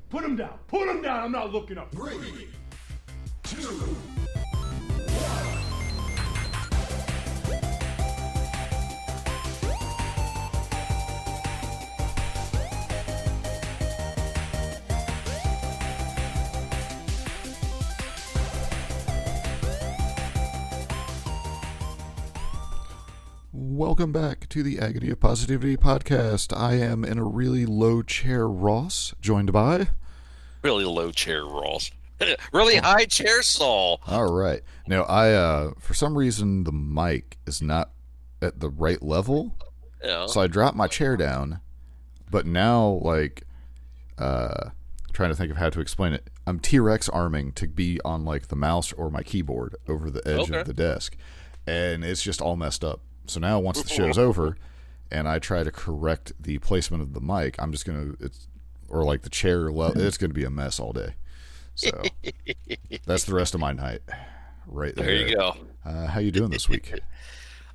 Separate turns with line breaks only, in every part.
Put him down. Put him down. I'm not looking up.
3, 2,
Welcome back to the Agony of Positivity podcast. I am in a really low chair, Ross, joined by...
Really low chair, Ross. Really high chair, Saul.
All right. Now, for some reason, the mic is not at the right level, so I dropped my chair down, but now, trying to think of how to explain it, I'm T-Rex arming to be on, the mouse or my keyboard over the edge of the desk, and it's just all messed up. So now once the show's over and I try to correct the placement of the mic, I'm just going to, the chair, it's going to be a mess all day. So that's the rest of my night right there.
There you go.
How you doing this week?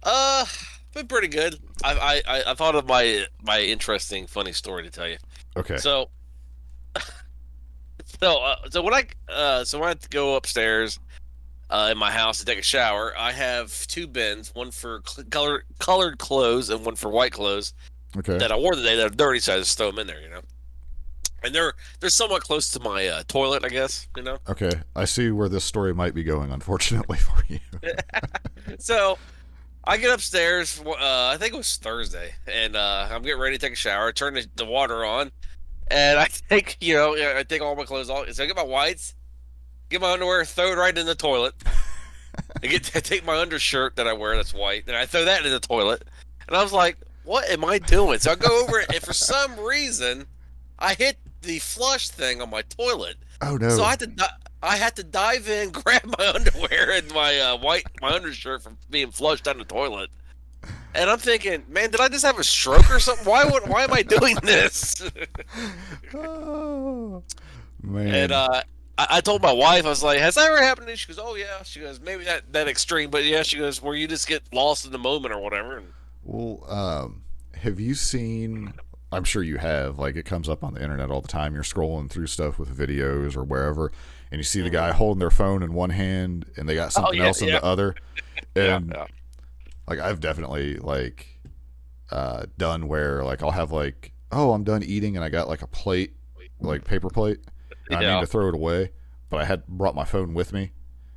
Been pretty good. I thought of my interesting, funny story to tell you.
Okay.
So when I go upstairs in my house to take a shower, I have two bins, one for colored clothes and one for white clothes.
Okay.
That I wore today that are dirty, so I just throw them in there, And they're somewhat close to my toilet, I guess,
Okay, I see where this story might be going, unfortunately for you.
So I get upstairs, I think it was Thursday, and I'm getting ready to take a shower. I turn the water on, and I take all my clothes off. So I get my whites, get my underwear, throw it right in the toilet. I take my undershirt that I wear that's white, and I throw that in the toilet. And I was like, what am I doing? So I go over it, and for some reason, I hit the flush thing on my toilet.
Oh, no.
So I had to dive in, grab my underwear and my my undershirt from being flushed down the toilet. And I'm thinking, man, did I just have a stroke or something? Why am I doing this?
Oh, man.
And I told my wife, I was like, has that ever happened to you? She goes, oh, yeah. She goes, maybe that extreme, but yeah, she goes, where you just get lost in the moment or whatever.
Well, have you seen... I'm sure you have, it comes up on the internet all the time. You're scrolling through stuff with videos or wherever, and you see the guy holding their phone in one hand and they got something else in the other. And I've definitely done where I'll have I'm done eating and I got a plate, paper plate, and I need to throw it away, but I had brought my phone with me,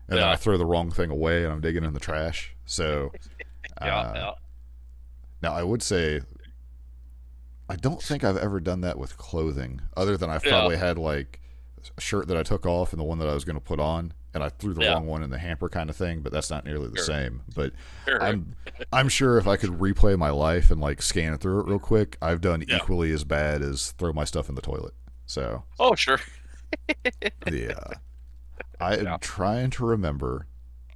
and then I throw the wrong thing away and I'm digging in the trash. So now I would say I don't think I've ever done that with clothing, other than I've probably had a shirt that I took off and the one that I was going to put on, and I threw the wrong one in the hamper kind of thing, but that's not nearly the same. But I'm sure if I could replay my life and scan through it real quick, I've done equally as bad as throw my stuff in the toilet. So
sure.
I am trying to remember.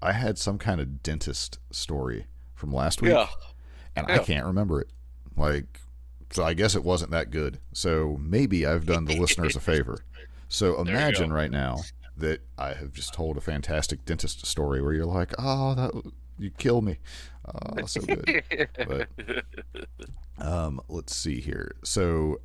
I had some kind of dentist story from last week, and I can't remember it. So I guess it wasn't that good. So maybe I've done the listeners a favor. So imagine right now that I have just told a fantastic dentist story where you're like, oh, you killed me. Oh, so good. But let's see here. So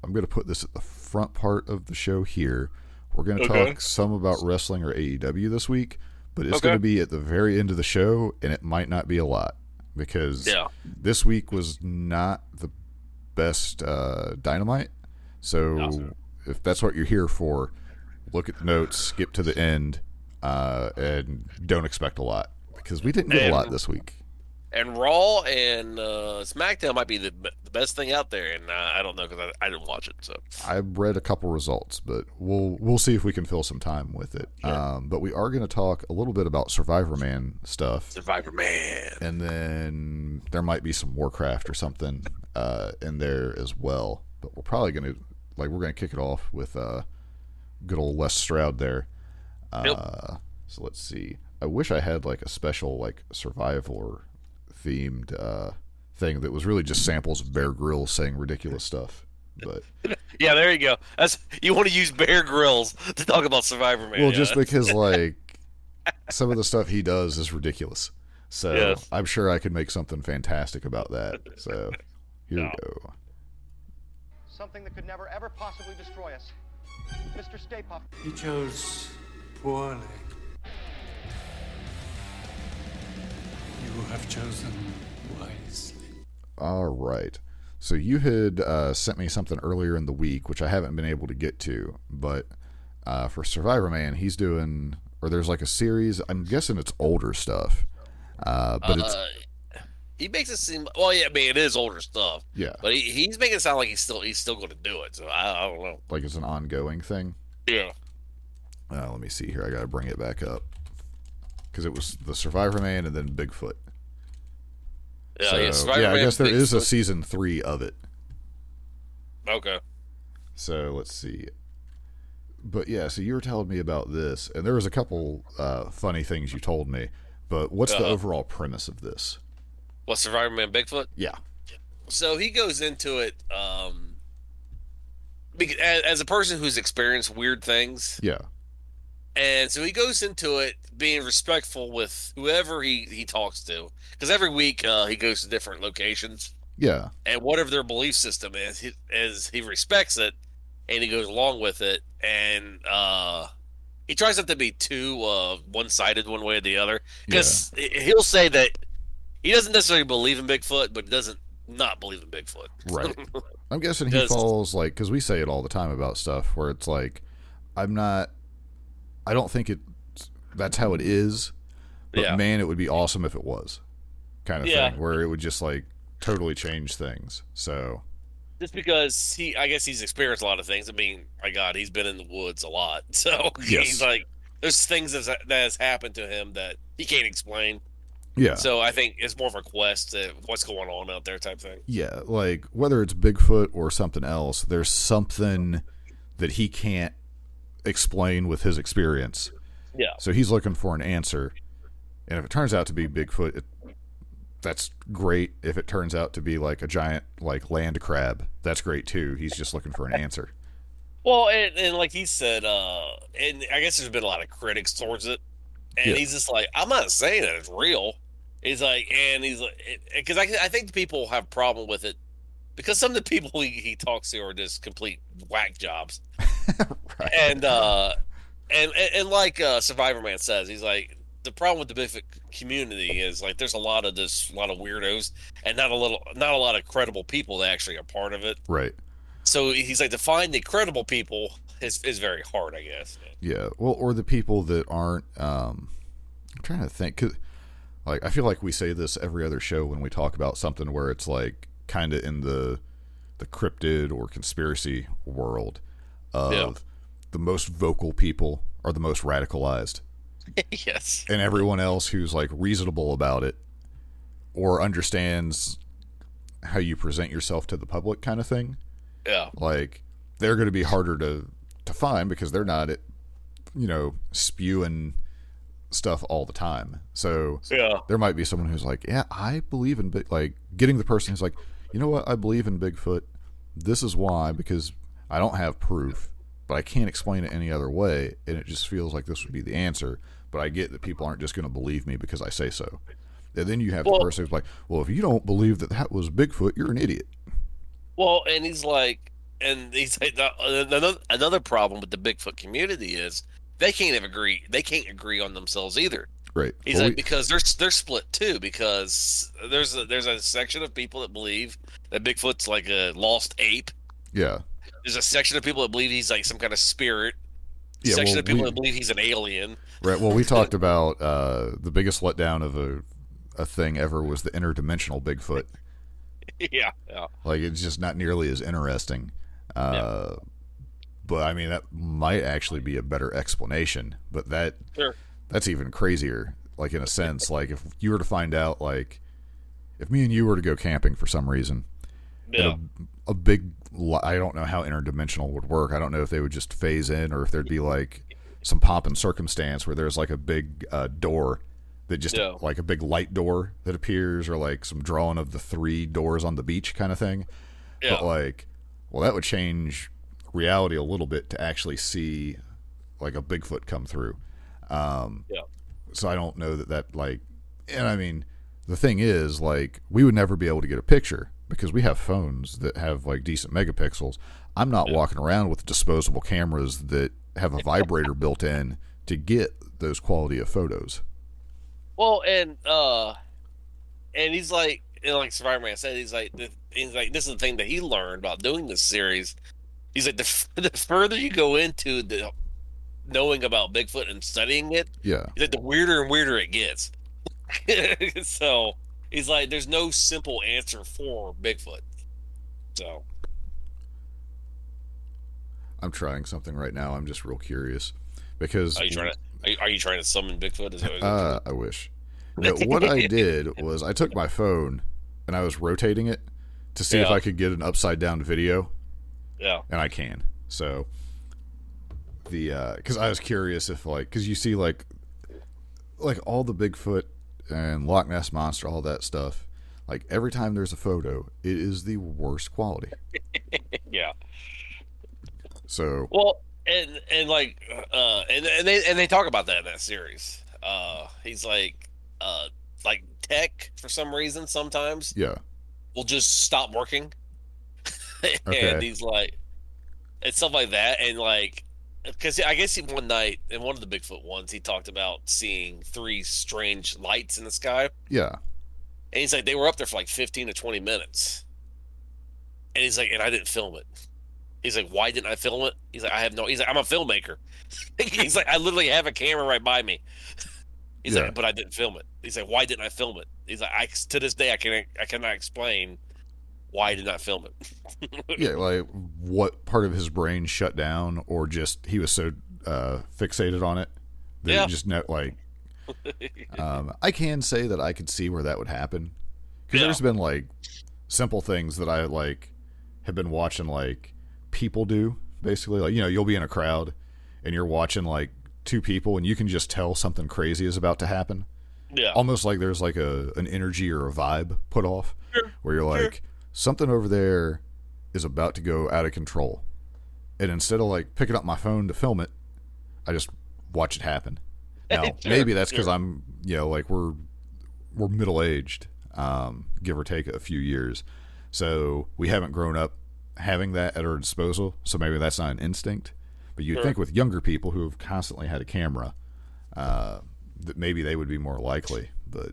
I'm going to put this at the front part of the show here. We're going to talk some about wrestling or AEW this week, but it's going to be at the very end of the show, and it might not be a lot because this week was not the best Dynamite. So if that's what you're here for, look at the notes, skip to the end, and don't expect a lot because we didn't get a lot this week.
And Raw and SmackDown might be the best thing out there, and I don't know because I didn't watch it. So
I read a couple results, but we'll see if we can fill some time with it. Sure. But we are going to talk a little bit about Survivor Man stuff.
Survivor Man,
and then there might be some Warcraft or something in there as well. But we're probably going to we're going to kick it off with good old Les Stroud there. So let's see. I wish I had a special Survivor themed thing that was really just samples of Bear Grylls saying ridiculous stuff. But
yeah, there you go. You want to use Bear Grylls to talk about Survivor Man.
Well, just because some of the stuff he does is ridiculous. So I'm sure I could make something fantastic about that. So here we go.
Something that could never ever possibly destroy us Mr. Stay Puft.
You chose poorly. You have chosen wisely.
All right. So you had sent me something earlier in the week, which I haven't been able to get to, but for Survivor Man, he's doing, or there's like a series. I'm guessing it's older stuff, but it's.
He makes it seem. Well, yeah, I mean, it is older stuff.
Yeah.
But he's making it sound like he's still going to do it. So I don't know.
Like it's an ongoing thing.
Yeah.
Let me see here. I got to bring it back up because it was the Survivor Man and then Bigfoot.
Yeah,
so,
yeah,
I guess there is a season 3 of it.
Okay.
So let's see. But yeah, so you were telling me about this, and there was a couple funny things you told me. But what's the overall premise of this?
What, Survivor Man Bigfoot?
Yeah.
So he goes into it as a person who's experienced weird things.
Yeah.
And so he goes into it being respectful with whoever he talks to. Because every week he goes to different locations.
Yeah.
And whatever their belief system is, he respects it and he goes along with it. And he tries not to be too one-sided one way or the other. Because he'll say that he doesn't necessarily believe in Bigfoot, but he doesn't not believe in Bigfoot.
Right. I'm guessing he falls like, because we say it all the time about stuff where it's like, I don't think that's how it is, but man, it would be awesome if it was, kind of thing, where it would just like totally change things. So
just because I guess he's experienced a lot of things. I mean, my God, he's been in the woods a lot, so he's like, there's things that has happened to him that he can't explain.
Yeah.
So I think it's more of a quest to what's going on out there type thing.
Yeah, like whether it's Bigfoot or something else, there's something that he can't explain with his experience.
Yeah.
So he's looking for an answer. And if it turns out to be Bigfoot, that's great. If it turns out to be like a giant like land crab, that's great too. He's just looking for an answer.
Well, and like he said, and I guess there's been a lot of critics towards it. And he's just like, I'm not saying that it's real. He's like, because I think people have a problem with it because some of the people he talks to are just complete whack jobs. Right. And like Survivor Man says, he's like, the problem with the Bigfoot community is like there's a lot of weirdos and not a lot of credible people that actually are part of it.
Right.
So he's like, to find the credible people is very hard, I guess.
Yeah. Well, or the people that aren't. I'm trying to think. 'Cause, like, I feel like we say this every other show when we talk about something where it's like kind of in the cryptid or conspiracy world of the most vocal people are the most radicalized.
Yes.
And everyone else who's like reasonable about it or understands how you present yourself to the public kind of thing.
Yeah.
Like, they're going to be harder to find because they're not, spewing stuff all the time. So there might be someone who's like, yeah, I believe in getting the person who's like, you know what, I believe in Bigfoot. This is why, because I don't have proof, but I can't explain it any other way, and it just feels like this would be the answer. But I get that people aren't just going to believe me because I say so. And then you have the person who's like, well, if you don't believe that was Bigfoot, you're an idiot.
Well, and he's like, another problem with the Bigfoot community is they can't agree. They can't agree on themselves either.
Right.
He's like, because they're split too. Because there's a section of people that believe that Bigfoot's like a lost ape.
Yeah.
There's a section of people that believe he's like some kind of spirit.
Yeah,
Section of people that believe he's an alien.
Right. Well, we talked about the biggest letdown of a thing ever was the interdimensional Bigfoot.
Yeah.
Like, it's just not nearly as interesting. But I mean, that might actually be a better explanation. But that's even crazier. Like, in a sense, like if you were to find out, like if me and you were to go camping for some reason, a big, I don't know how interdimensional would work. I don't know if they would just phase in or if there'd be like some pomp and circumstance where there's like a big door that just like a big light door that appears, or like some drawing of the 3 doors on the beach kind of thing. Yeah. But like, well, that would change reality a little bit to actually see like a Bigfoot come through. So I don't know that like, and I mean, the thing is, like, we would never be able to get a picture because we have phones that have like decent megapixels. I'm not walking around with disposable cameras that have a vibrator built in to get those quality of photos.
Well, and he's like, like Survivor Man said, he's like, this is the thing that he learned about doing this series. He's like, the further you go into the knowing about Bigfoot and studying it,
yeah,
he's like, the weirder and weirder it gets. So he's like, there's no simple answer for Bigfoot. So
I'm trying something right now. I'm just real curious because
are you trying to summon Bigfoot? Is that
I wish. No, what I did was I took my phone and I was rotating it to see if I could get an upside down video.
Yeah,
and I can. So because I was curious if because you see like all the Bigfoot and Loch Ness Monster, all that stuff. Like every time there's a photo, it is the worst quality.
Yeah.
So
well, and they talk about that in that series. He's like tech for some reason sometimes will just stop working, and he's like, and stuff like that, and like. Because I guess one night in one of the Bigfoot ones, he talked about seeing 3 strange lights in the sky.
Yeah.
And he's like, they were up there for like 15 to 20 minutes. And he's like, and I didn't film it. He's like, why didn't I film it? He's like, he's like, I'm a filmmaker. He's like, I literally have a camera right by me. He's like, but I didn't film it. He's like, why didn't I film it? He's like, to this day, I cannot explain why I did not film it.
Yeah, like what part of his brain shut down, or just he was so fixated on it that he just I can say that I could see where that would happen, because there's been like simple things that I like have been watching like people do, basically, like, you know, you'll be in a crowd and you're watching like 2 people and you can just tell something crazy is about to happen.
Yeah,
almost like there's like an energy or a vibe put off, where you're like, something over there is about to go out of control. And instead of like picking up my phone to film it, I just watch it happen. Now, maybe that's because I'm, like we're middle-aged, give or take a few years. So we haven't grown up having that at our disposal. So maybe that's not an instinct. But you'd think with younger people who have constantly had a camera, that maybe they would be more likely. But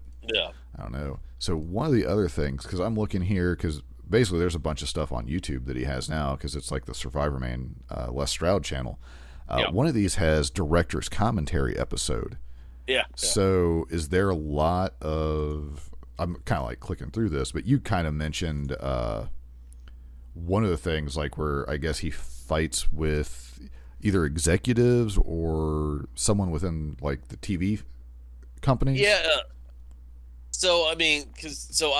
I don't know. So one of the other things, because I'm looking here, because basically there's a bunch of stuff on YouTube that he has now, because it's like the Survivor Man Les Stroud channel. One of these has director's commentary episode. So is there a lot of, I'm kind of like clicking through this, but you kind of mentioned one of the things, like where I guess he fights with either executives or someone within like the TV companies.
So I mean,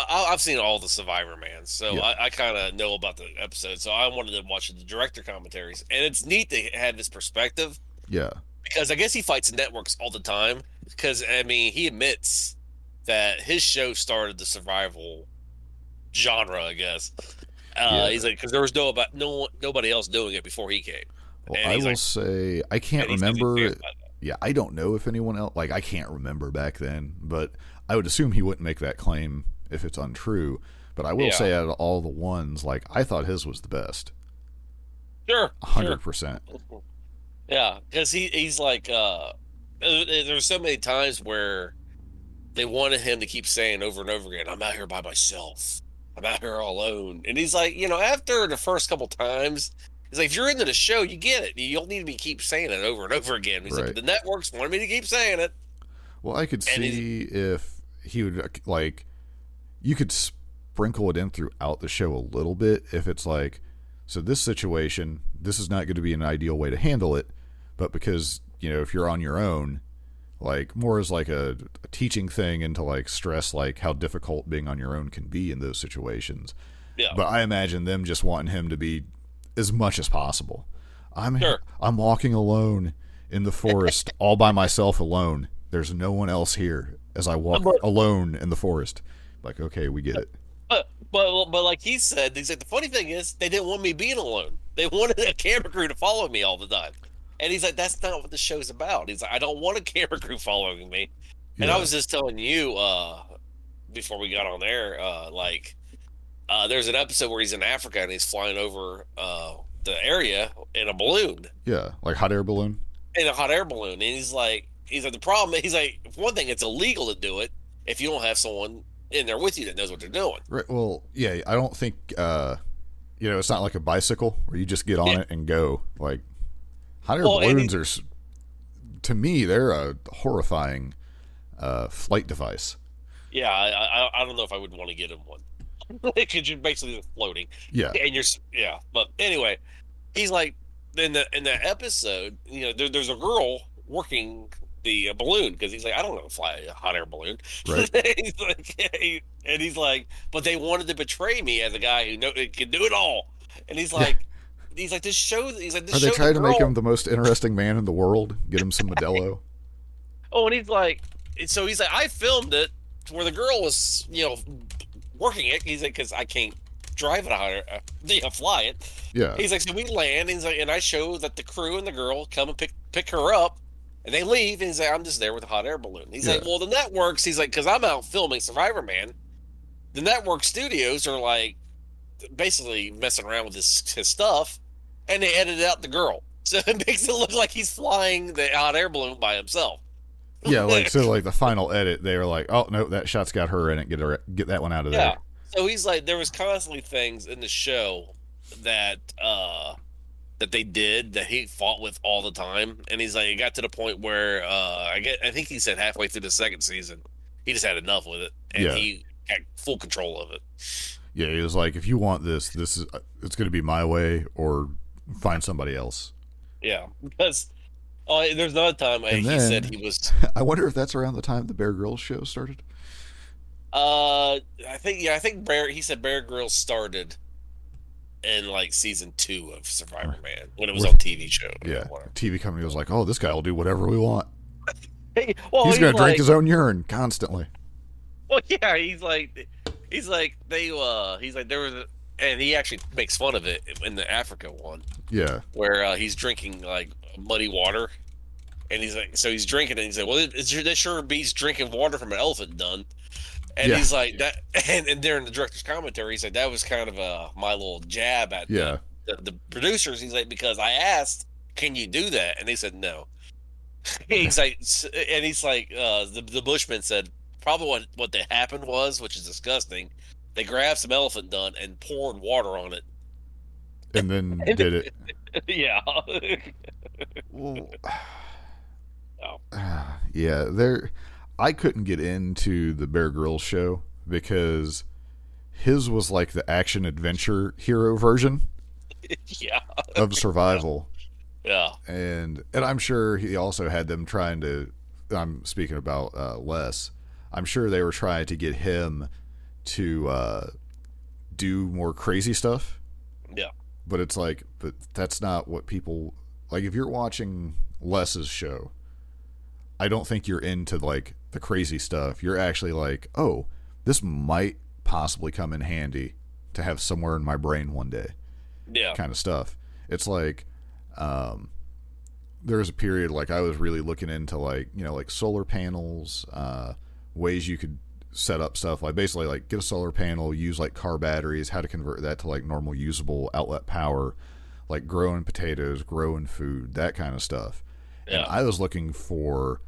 I've seen all the Survivor Man, so I kind of know about the episode. So I wanted to watch the director commentaries, and it's neat to have his perspective. Yeah, because I guess he fights networks all the time. Because I mean, he admits that his show started the survival genre, I guess. He's like, because there was nobody else doing it before he came.
Well, I will say I can't remember. Yeah, I don't know if anyone else, like, I can't remember back then, but I would assume he wouldn't make that claim if it's untrue. But I will say, out of all the ones, like, I thought his was the best. 100%.
Yeah, because he's like, there's so many times where they wanted him to keep saying over and over again, I'm out here by myself. I'm out here all alone. And he's like, after the first couple times, he's like, if you're into the show, you get it. You don't need to keep saying it over and over again. He's like, the networks wanted me to keep saying it.
Well, I could see if he would, like, you could sprinkle it in throughout the show a little bit. If it's like, so this situation, this is not going to be an ideal way to handle it. But because, if you're on your own, like, more as like a teaching thing, and to like stress like how difficult being on your own can be in those situations. Yeah. But I imagine them just wanting him to be as much as possible. I'm walking alone in the forest, all by myself alone. There's no one else here as I walk alone in the forest. Like, okay, we get it.
But like he said, he's like, the funny thing is, they didn't want me being alone. They wanted a camera crew to follow me all the time. And he's like, that's not what the show's about. He's like, I don't want a camera crew following me. And I was just telling you before we got on there, like, there's an episode where he's in Africa and he's flying over the area in a balloon,
Yeah, like hot air balloon.
in a hot air balloon, and he's like the problem. He's like, one thing, it's illegal to do it if you don't have someone in there with you that knows what they're doing.
Right. Well, yeah, I don't think it's not like a bicycle where you just get on it and go. Like hot air balloons are, to me, they're a horrifying flight device.
Yeah, I don't know if I would want to get him one. Because you're basically floating.
Yeah.
And but anyway, he's like, in the episode, there's a girl working the balloon, because he's like, I don't know how to fly a hot air balloon.
Right.
he's like, but they wanted to betray me as a guy who can do it all. And he's like, this show. He's like, this
Are
show
they trying to make
girl.
him the most interesting man in the world? Get him some Modelo.
Oh, and he's like, I filmed it where the girl was, working it. He's like, because I can't drive it, fly it.
Yeah.
He's like, so we land, and he's like, and I show that the crew and the girl come and pick her up, and they leave, and he's like, I'm just there with a hot air balloon. He's like, well, the networks, he's like, because I'm out filming Survivor Man, the network studios are like basically messing around with his stuff, and they edited out the girl, so it makes it look like he's flying the hot air balloon by himself.
Yeah, like the final edit, they were like, "Oh no, that shot's got her in it. Get that one out of there."
Yeah. So he's like, there was constantly things in the show that that they did that he fought with all the time, and he's like, it got to the point where I think he said halfway through the second season, he just had enough with it, and he had full control of it.
Yeah, he was like, if you want this is it's going to be my way, or find somebody else.
Yeah, because. Oh, there's another time he said he was.
I wonder if that's around the time the Bear Grylls show started.
I think he said Bear Grylls started in like season 2 of Survivor Man when it was on TV show.
Yeah, TV company was like, "Oh, this guy will do whatever we want.
He's
going to drink his own urine constantly."
Well, yeah, he's like there was and he actually makes fun of it in the Africa one.
Yeah,
where he's drinking like muddy water, and he's like, so he's drinking it, and he's like, well, that sure beats drinking water from an elephant done. And he's like that, and during the director's commentary, he said that was kind of my little jab at the producers. He's like, because I asked, can you do that, and they said no. He's like, and he's like, the Bushman said probably what that happened was, which is disgusting, they grabbed some elephant dung and poured water on it,
and then did it.
Yeah.
Well, yeah, I couldn't get into the Bear Grylls show because his was like the action adventure hero version of survival.
Yeah.
And I'm sure he also had them trying to, I'm speaking about Les, I'm sure they were trying to get him to do more crazy stuff.
Yeah.
But it's like, but that's not what people like. If you're watching Les's show, I don't think you're into like the crazy stuff. You're actually like, oh, this might possibly come in handy to have somewhere in my brain one day.
Yeah.
Kind of stuff. It's like, there was a period like I was really looking into like, like solar panels, ways you could set up stuff, like basically like get a solar panel, use like car batteries, how to convert that to like normal usable outlet power, like growing potatoes, growing food, that kind of stuff. Yeah. And I was looking for,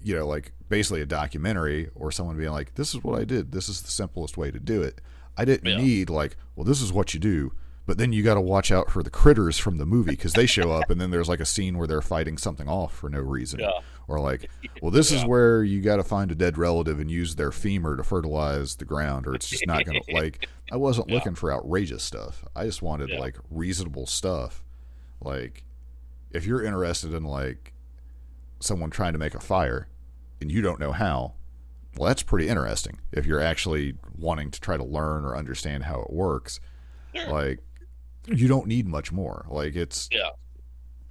like basically a documentary or someone being like, this is what I did, this is the simplest way to do it. I didn't need like, well, this is what you do, but then you got to watch out for the critters from the movie because they show up and then there's like a scene where they're fighting something off for no reason. Yeah. Or like, well, this is where you got to find a dead relative and use their femur to fertilize the ground, or it's just not going to, like, I wasn't looking for outrageous stuff. I just wanted like reasonable stuff. Like, if you're interested in like someone trying to make a fire and you don't know how, well, that's pretty interesting. If you're actually wanting to try to learn or understand how it works, like, you don't need much more. Like, it's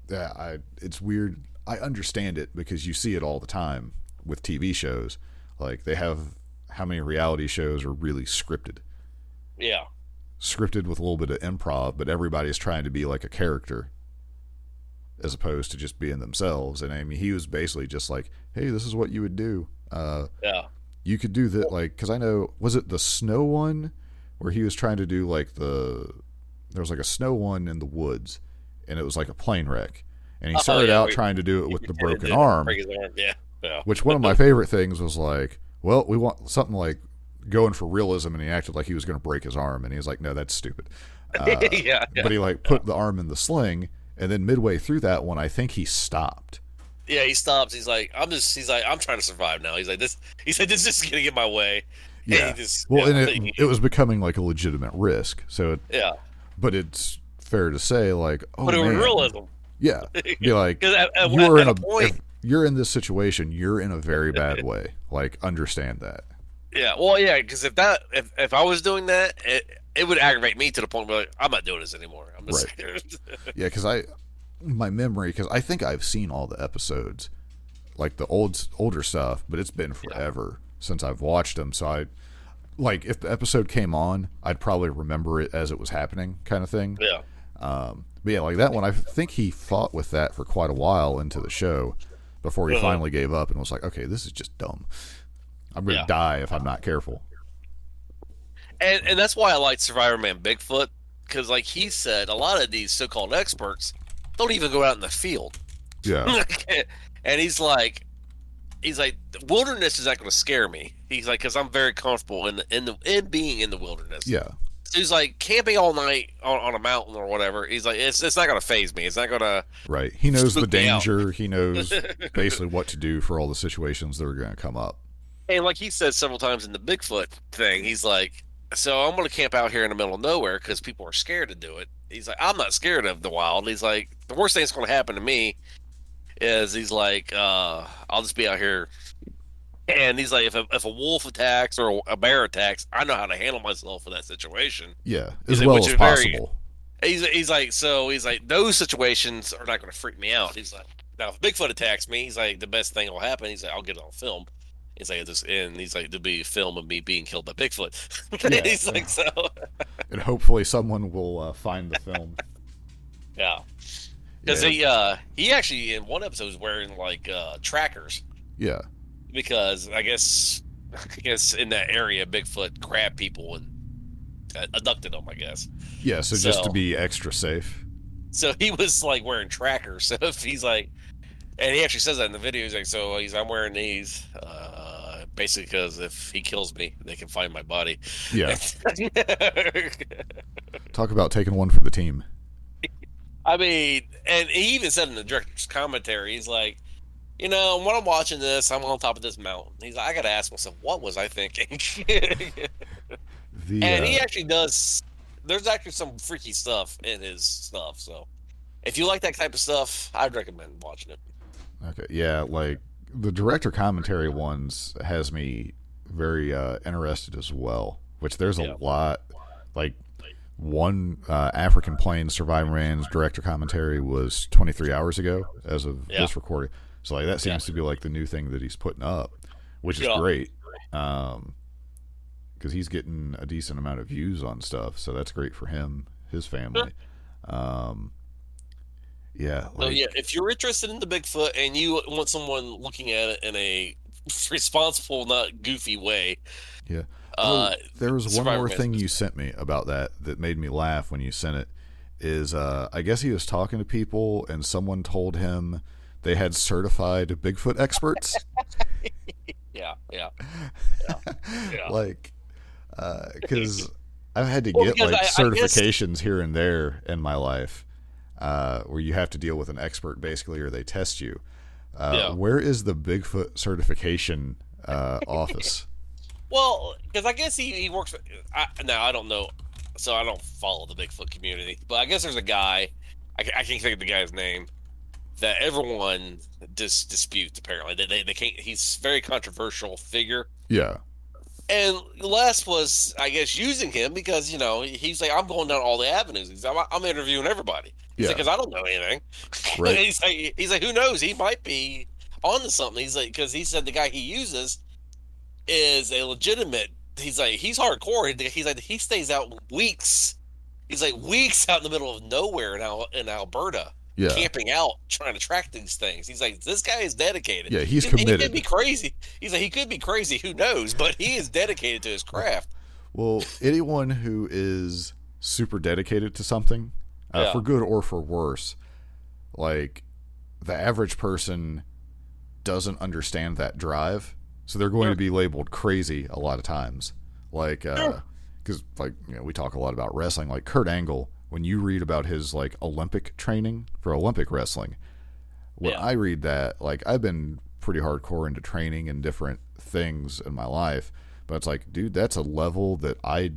it's weird. I understand it because you see it all the time with TV shows. Like, they have how many reality shows are really scripted.
Yeah.
Scripted with a little bit of improv, but everybody's trying to be like a character as opposed to just being themselves. And I mean, he was basically just like, hey, this is what you would do. You could do that, like, because I know, was it the snow one where he was trying to do like there was like a snow one in the woods, and it was like a plane wreck, and he started out trying to do it with the broken arm.
Break his arm. Yeah.
Which one of my favorite things was like, well, we want something like going for realism, and he acted like he was going to break his arm, and he was like, no, that's stupid. But he like put the arm in the sling, and then midway through that one, I think he stopped.
Yeah, he stops. He's like, I'm trying to survive now. He's like, this is gonna get my way.
Yeah.
And
it was becoming like a legitimate risk. So but it's fair to say, like, oh,
but it was
man.
realism.
Yeah, be like, if you're in this situation, you're in a very bad way. Like, understand that.
Yeah, well, yeah, because if I was doing that, it would aggravate me to the point where like, I'm not doing this anymore. I'm just scared.
Yeah, because my memory, because I think I've seen all the episodes, like the older stuff, but it's been forever since I've watched them. So like if the episode came on, I'd probably remember it as it was happening, kind of thing.
Yeah.
But yeah, like that one, I think he fought with that for quite a while into the show before he finally gave up and was like, okay, this is just dumb. I'm going to die if I'm not careful.
And that's why I like Survivor Man Bigfoot, because like he said, a lot of these so-called experts don't even go out in the field.
Yeah.
And he's like, wilderness is not going to scare me. He's like, because I'm very comfortable in being in the wilderness.
Yeah.
So he's like, camping all night on a mountain or whatever. He's like, it's not going to faze me. It's not going to.
Right. He knows the danger. He knows basically what to do for all the situations that are going to come up.
And like he said several times in the Bigfoot thing, he's like, so I'm going to camp out here in the middle of nowhere because people are scared to do it. He's like, I'm not scared of the wild. He's like, the worst thing that's going to happen to me is he's like, I'll just be out here. And he's like, if a wolf attacks or a bear attacks, I know how to handle myself in that situation.
Yeah, as well as possible.
He's like, those situations are not going to freak me out. He's like, now if Bigfoot attacks me, he's like, the best thing will happen. He's like, I'll get it on film. He's like, there'll be a film of me being killed by Bigfoot.
Yeah.
He's like, so.
And hopefully someone will find the film.
Yeah. Because he actually, in one episode, was wearing, like, trackers.
Yeah.
Because I guess in that area, Bigfoot grabbed people and abducted them, I guess.
Yeah, so just to be extra safe.
So he was, like, wearing trackers. So if he's like, and he actually says that in the video. He's like, I'm wearing these, basically because if he kills me, they can find my body.
Yeah. Talk about taking one for the team.
I mean, and he even said in the director's commentary, he's like, when I'm watching this, I'm on top of this mountain. He's like, I got to ask myself, what was I thinking? And he actually does. There's actually some freaky stuff in his stuff. So if you like that type of stuff, I'd recommend watching it.
Okay, yeah, like the director commentary ones has me very interested as well. Which there's a lot. Like one African Plains Survivor Man's director commentary was 23 hours ago as of this recording. So like that seems to be like the new thing that he's putting up, which is great. Because he's getting a decent amount of views on stuff, so that's great for him, his family.
If you're interested in the Bigfoot and you want someone looking at it in a responsible, not goofy way,
there was one more thing you sent me about that made me laugh when you sent it. Is I guess he was talking to people and someone told him they had certified Bigfoot experts.
Yeah.
Like, because I've had to get certifications here and there in my life, where you have to deal with an expert basically, or they test you. Where is the Bigfoot certification office?
Well, because I guess he works. Now I don't know, so I don't follow the Bigfoot community, but I guess there's a guy. I can't think of the guy's name. That everyone disputes, apparently. They can't. He's a very controversial figure.
Yeah.
And Les was, I guess, using him because, he's like, I'm going down all the avenues. He's like, I'm interviewing everybody. He's like, because I don't know anything. Right. he's like, who knows? He might be onto something. He's like, because he said the guy he uses is a legitimate. He's like, he's hardcore. He's like, he stays out weeks. He's like weeks out in the middle of nowhere in Alberta. Yeah. Camping out, trying to track these things. He's like, this guy is dedicated.
Yeah, he's committed.
He could be crazy. He's like, he could be crazy. Who knows? But he is dedicated to his craft.
Well, anyone who is super dedicated to something, for good or for worse, like the average person doesn't understand that drive, so they're going to be labeled crazy a lot of times. Like, because we talk a lot about wrestling. Like Kurt Angle, when you read about his like Olympic training for Olympic wrestling, when I read that, like I've been pretty hardcore into training and different things in my life, but it's like, dude, that's a level that I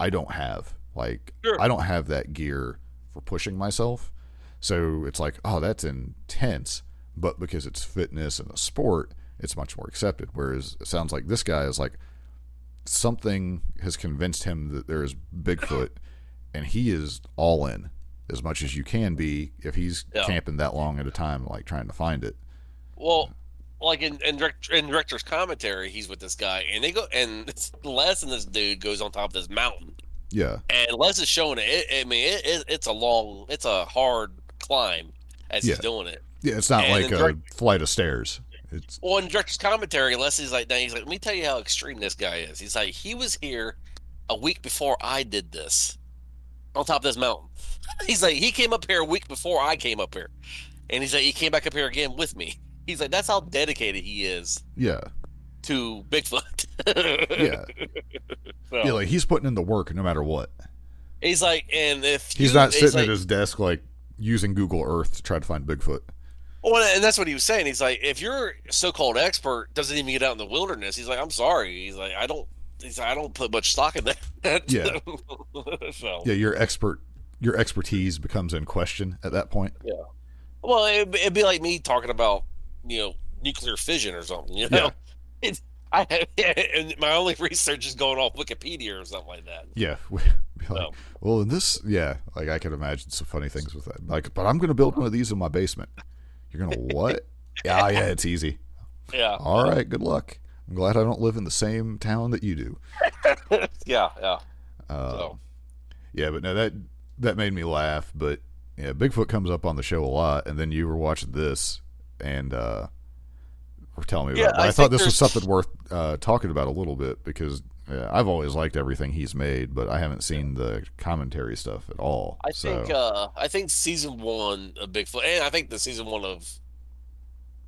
don't have. Like, I don't have that gear for pushing myself. So it's like, oh, that's intense. But because it's fitness and a sport, it's much more accepted. Whereas it sounds like this guy is like, something has convinced him that there is Bigfoot, and he is all in as much as you can be if he's camping that long at a time, like trying to find it.
Well, like in director's commentary, he's with this guy, and they go, and Les and this dude goes on top of this mountain.
Yeah,
and Les is showing it. It's a hard climb as he's doing it.
Yeah, it's not like a flight of stairs. It's
in director's commentary, Les is like, let me tell you how extreme this guy is. He's like, he was here a week before I did this on top of this mountain. He's like, he came up here a week before I came up here, and he's like, he came back up here again with me. He's like, that's how dedicated he is.
Yeah.
To Bigfoot.
Yeah. So, yeah, like he's putting in the work no matter what.
He's like, and if
he's not sitting at his desk like using Google Earth to try to find Bigfoot.
Well, and that's what he was saying. He's like, if your so-called expert doesn't even get out in the wilderness, he's like, I'm sorry. He's like, I don't put much stock in that.
Yeah.
So. Yeah,
your expertise becomes in question at that point.
Yeah. Well, it'd be like me talking about, nuclear fission or something,
Yeah.
And my only research is going off Wikipedia or something like that.
Yeah. Well, in this, like I can imagine some funny things with that. Like, but I'm going to build one of these in my basement. You're going to what? Yeah, it's easy.
Yeah.
All right, good luck. I'm glad I don't live in the same town that you do.
Yeah.
Yeah, but no, that made me laugh. But yeah, Bigfoot comes up on the show a lot, and then you were watching this and were telling me about it. I thought this was something worth talking about a little bit because I've always liked everything he's made, but I haven't seen the commentary stuff at all.
I think season 1 of Bigfoot, and I think the season 1 of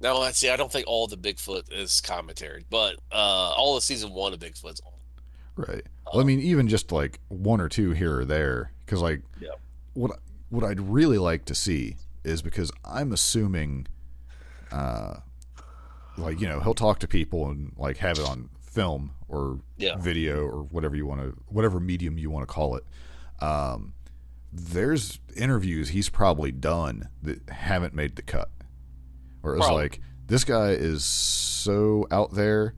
now. Let's see. I don't think all the Bigfoot is commentary, but all of season 1 of Bigfoot's on.
Right. Well, I mean, even just like 1 or 2 here or there, because what I'd really like to see is because I'm assuming, he'll talk to people and like have it on film or video or whatever medium you want to call it. There's interviews he's probably done that haven't made the cut. Or it's like, this guy is so out there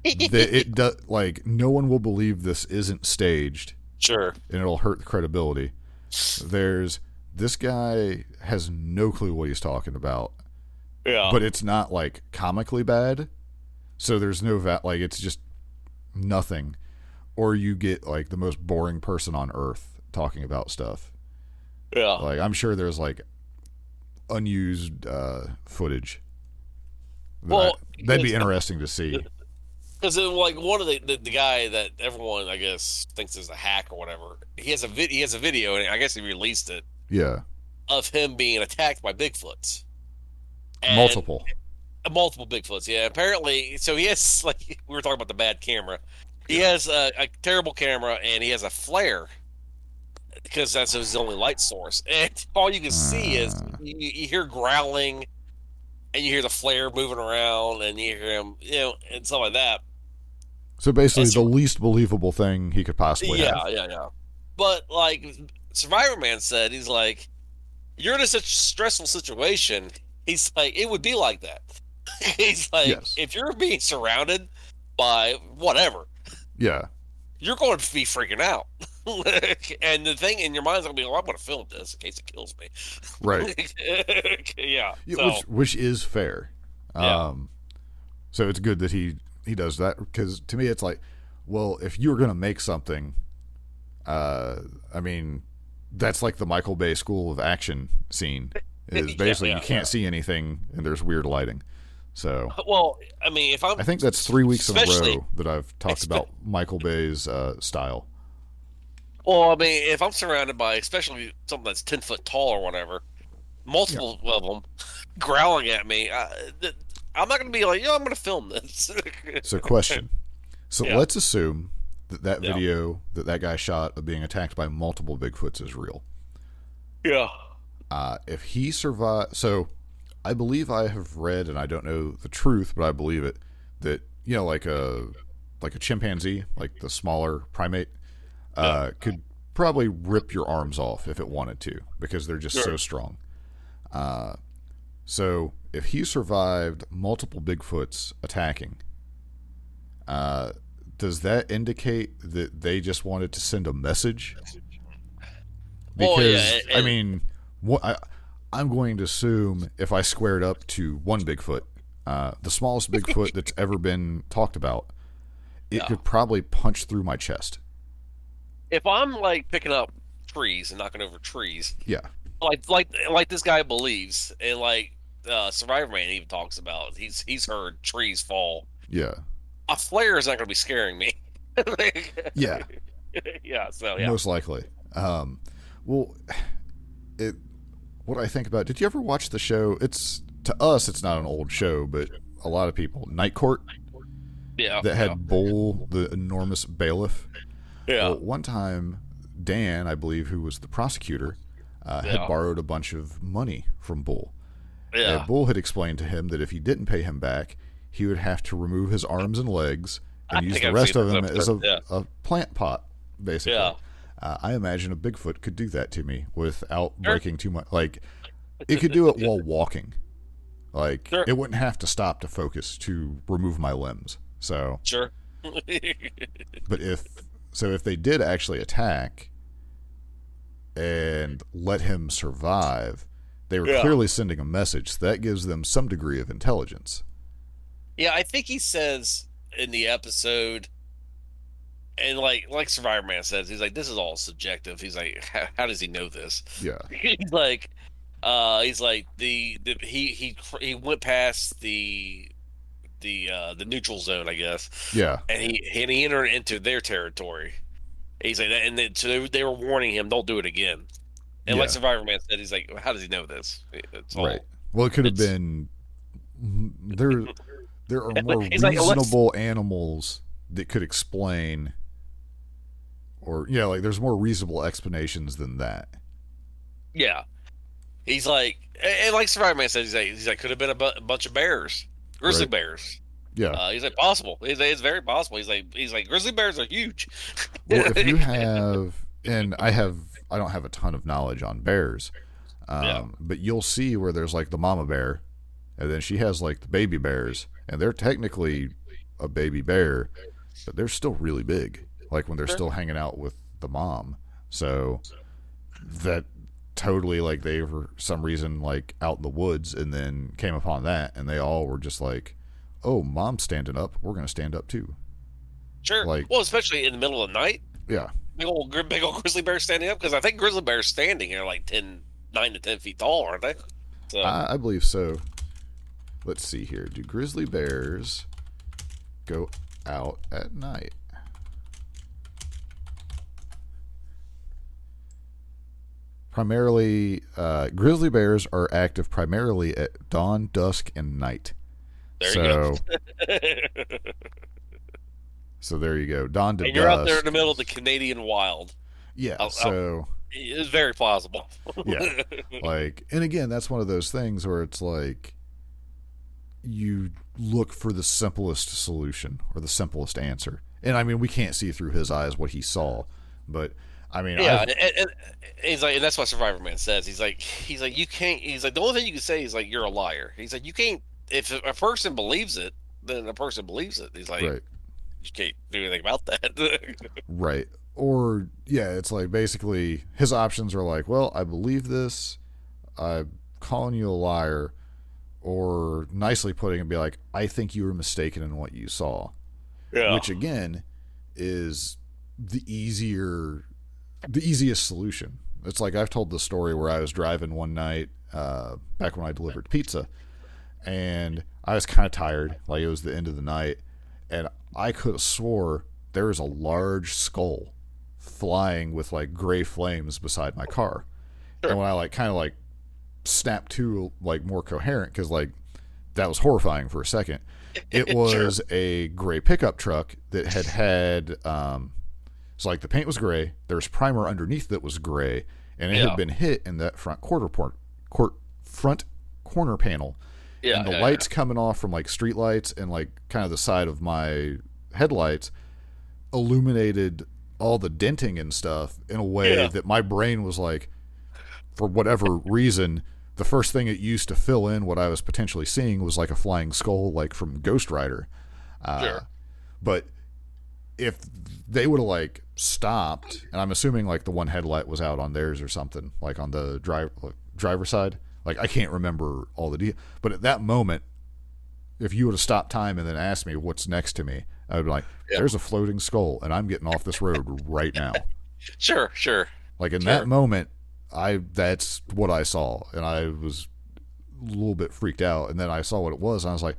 that it does, like, no one will believe this isn't staged.
Sure.
And it'll hurt the credibility. This guy has no clue what he's talking about.
Yeah.
But it's not like comically bad. So there's no it's just nothing. Or you get like the most boring person on earth talking about stuff.
Yeah.
Like I'm sure there's like unused footage. That'd be interesting to see.
Because like one of the guy that everyone I guess thinks is a hack or whatever, he has a video and I guess he released it.
Yeah.
Of him being attacked by Bigfoots.
Multiple
Bigfoots. Yeah. Apparently, so he has like we were talking about the bad camera. He has a terrible camera and he has a flare because that's his only light source. And all you can see is you hear growling, and you hear the flare moving around, and you hear him, and stuff like that.
So basically, the least believable thing he could possibly have.
Yeah. But like Survivor Man said, he's like, you're in such a stressful situation. He's like, it would be like that. He's like, if you're being surrounded by whatever, you're going to be freaking out. And the thing in your mind's going to be, I'm going to film this in case it kills me.
Right.
Yeah.
Which is fair. So it's good that he does that, because to me it's like, well, if you were going to make something, I mean, that's like the Michael Bay School of Action scene. Is basically you can't see anything and there's weird lighting. So,
Well, I mean, if I'm,
I think that's 3 weeks in a
especially,
row that I've talked about Michael Bay's style.
well, I mean, if I'm surrounded by, especially something that's 10 foot tall or whatever, multiple of them growling at me, I'm not going to be like, I'm going to film this.
So, question. So,
Yeah.
let's assume that
Yeah.
video that guy shot of being attacked by multiple Bigfoots is real.
Yeah.
If he survived, so I believe I have read, and I don't know the truth, but I believe it, that like a chimpanzee, like the smaller primate, could probably rip your arms off if it wanted to, because they're just so strong. So if he survived multiple Bigfoots attacking, does that indicate that they just wanted to send a message? Because I mean, I'm going to assume if I squared up to one Bigfoot, the smallest Bigfoot that's ever been talked about, it could probably punch through my chest.
If I'm like picking up trees and knocking over trees,
Yeah,
like this guy believes, and like Survivor Man even talks about, he's heard trees fall.
yeah,
A flare is not going to be scaring me.
yeah.
Yeah. So yeah.
Most likely. Well, what I think about, did you ever watch the show? To us, it's not an old show, but a lot of people, Night Court, that had Bull, the enormous bailiff.
Yeah.
Well, one time, Dan, I believe, who was the prosecutor, had borrowed a bunch of money from Bull.
Yeah.
And Bull had explained to him that if he didn't pay him back, he would have to remove his arms and legs and use the rest of him as a plant pot, basically.
Yeah.
I imagine a Bigfoot could do that to me without breaking too much. Like, it could do it while walking. Like, it wouldn't have to stop to focus to remove my limbs. So,
Sure.
but if they did actually attack and let him survive, they were clearly sending a message. So that gives them some degree of intelligence.
Yeah, I think he says in the episode, and like Survivor Man says, he's like, this is all subjective. He's like, how does he know this?
Yeah.
He's like he went past the neutral zone, I guess.
Yeah.
And he entered into their territory. He's like, and then, so they were warning him, don't do it again. And like Survivor Man said, he's like, how does he know this? It's all,
right. Well, it could have been there are more reasonable animals that could explain, or like there's more reasonable explanations than that. Yeah.
He's like, and like Survivor Man said, he's like, could have been a bunch of bears, grizzly bears.
Yeah.
He's like, possible. He's like, it's very possible. He's like, grizzly bears are huge.
Well, if you have, and I don't have a ton of knowledge on bears, but you'll see where there's like the mama bear, and then she has like the baby bears, and they're technically a baby bear, but they're still really big. Like when they're still hanging out with the mom. So that totally, like, they for some reason like out in the woods and then came upon that, and they all were just like, oh, mom's standing up, we're gonna stand up too.
Sure. Like, well, especially in the middle of the night.
Yeah.
Big old grizzly bears standing up, because I think grizzly bears standing are like 9 to 10 feet tall, aren't they? So.
I believe so. Let's see here. Do grizzly bears go out at night? Primarily, grizzly bears are active primarily at dawn, dusk, and night.
There you go.
So there you go. Dawn to dusk.
And you're out there in the middle of the Canadian wild.
Yeah.
It's very plausible.
Yeah. Like, and again, that's one of those things where it's like you look for the simplest solution or the simplest answer. And I mean, we can't see through his eyes what he saw, but I mean,
yeah, and he's like, and that's what Survivor Man says. He's like, you can't. He's like, the only thing you can say is like, you're a liar. He's like, you can't. If a person believes it, then a person believes it. He's like,
right.
You can't do anything about that.
Right. Or yeah, it's like basically his options are like, well, I believe this, I'm calling you a liar, or nicely putting it, be like, I think you were mistaken in what you saw. Yeah. Which again is the easiest solution. It's like I've told the story where I was driving one night back when I delivered pizza, and I was kind of tired. Like, it was the end of the night, and I could have swore there was a large skull flying with like gray flames beside my car. Sure. And when I like kind of like snapped to like more coherent, because like that was horrifying for a second. It was sure. A gray pickup truck that had so like the paint was gray. There was primer underneath that was gray, and it had been hit in that front front corner panel. Yeah, and the lights coming off from like street lights and like kind of the side of my headlights illuminated all the denting and stuff in a way that my brain was like, for whatever reason, the first thing it used to fill in what I was potentially seeing was like a flying skull, like from Ghost Rider. Sure. But if they would have like stopped, and I'm assuming like the one headlight was out on theirs or something, like on the driver side. Like, I can't remember all the details, but at that moment, if you would have stopped time and then asked me what's next to me, I would be like, there's a floating skull, and I'm getting off this road right now.
Sure.
Like, in that moment, that's what I saw, and I was a little bit freaked out, and then I saw what it was, and I was like,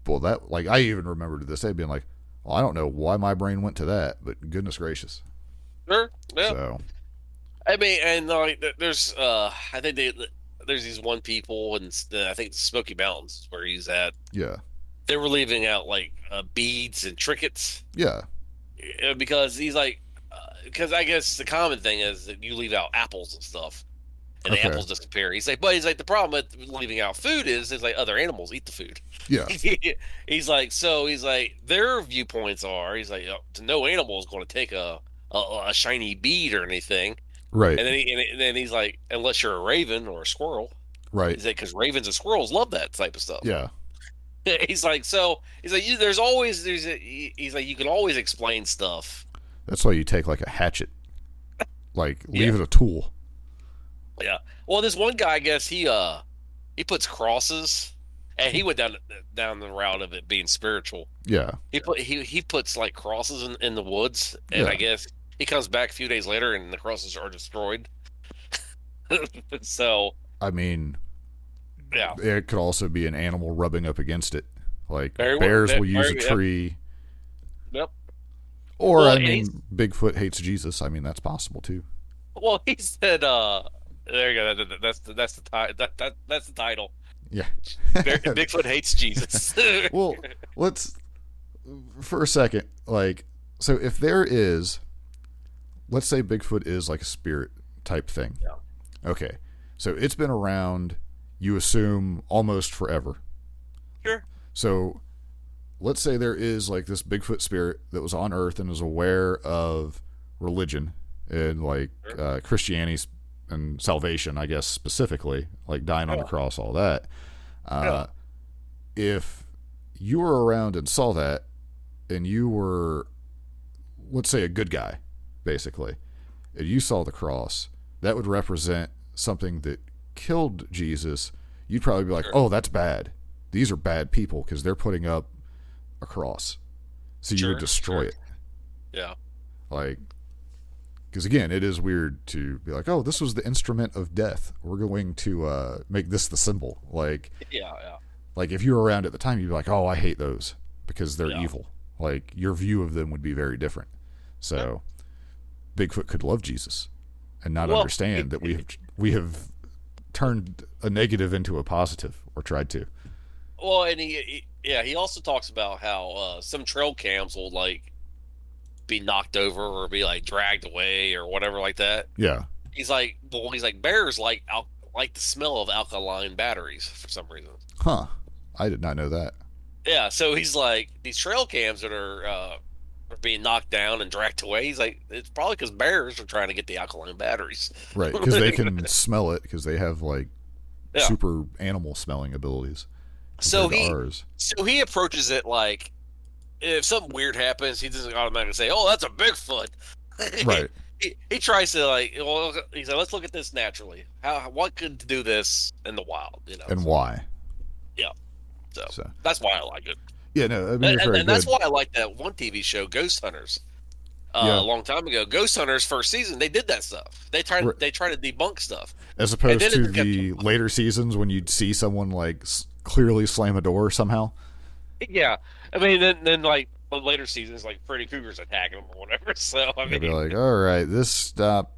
well, that, like, I even remember to this day being like, well, I don't know why my brain went to that, but goodness gracious.
Sure, yeah.
So...
I mean, and like, there's, I think there's these one people, and I think the Smoky Mountains where he's at.
Yeah.
They were leaving out like beads and trinkets.
Yeah.
Because he's like, because I guess the common thing is that you leave out apples and stuff, and the apples disappear. He's like, the problem with leaving out food is like other animals eat the food.
Yeah.
He's like, their viewpoints are, he's like, no animal is going to take a shiny bead or anything.
Right.
And then he's like, unless you're a raven or a squirrel.
Right.
He's like, because ravens and squirrels love that type of stuff.
Yeah.
He's like, he's like, you can always explain stuff.
That's why you take like a hatchet, like leave it a tool.
Yeah. Well, this one guy, I guess he puts crosses, and he went down the route of it being spiritual.
Yeah.
He puts like crosses in the woods, and I guess he comes back a few days later, and the crosses are destroyed. So,
I mean,
yeah,
it could also be an animal rubbing up against it. Like bears will use a tree.
Yep.
Or I mean, Bigfoot hates Jesus. I mean, that's possible too.
Well, he said, "There you go. That's the title."
Yeah.
Bigfoot hates Jesus.
Well, let's for a second, like, so if there is. Let's say Bigfoot is like a spirit type thing. Yeah. Okay. So it's been around, you assume, almost forever.
Sure.
So let's say there is like this Bigfoot spirit that was on Earth and is aware of religion and like Christianity and salvation, I guess, specifically, like dying on the cross, all that. If you were around and saw that and you were, let's say, a good guy, basically, and you saw the cross, that would represent something that killed Jesus. You'd probably be like, oh, that's bad. These are bad people because they're putting up a cross. So you would destroy it.
Yeah.
Like, because again, it is weird to be like, oh, this was the instrument of death. We're going to make this the symbol. Like, like if you were around at the time, you'd be like, oh, I hate those because they're evil. Like, your view of them would be very different. So Bigfoot could love Jesus and not understand that we have turned a negative into a positive, or tried to.
Well, and he also talks about how some trail cams will like be knocked over or be like dragged away or whatever like that.
Yeah.
He's like bears like the smell of alkaline batteries for some reason.
Huh. I did not know that.
Yeah, so he's like, these trail cams that are being knocked down and dragged away, he's like, it's probably because bears are trying to get the alkaline batteries.
Right, because they can smell it, because they have like super animal smelling abilities.
So he approaches it like, if something weird happens, he doesn't automatically say, oh, that's a Bigfoot.
Right.
He tries to like, well, he's like, let's look at this naturally. What could do this in the wild, you know?
And why?
Yeah. So that's why I like it.
Yeah, no, I mean,
and that's why I like that one TV show, Ghost Hunters.
Yeah.
a long time ago. Ghost Hunters first season, they did that stuff. They tried
Right.
to debunk stuff.
As opposed
then
to
it kept-
the later seasons when you'd see someone like clearly slam a door somehow.
Yeah, I mean, then like the later seasons, like Freddy Krueger's attacking them or whatever. So I
You'd
mean,
be like, all right, this stop.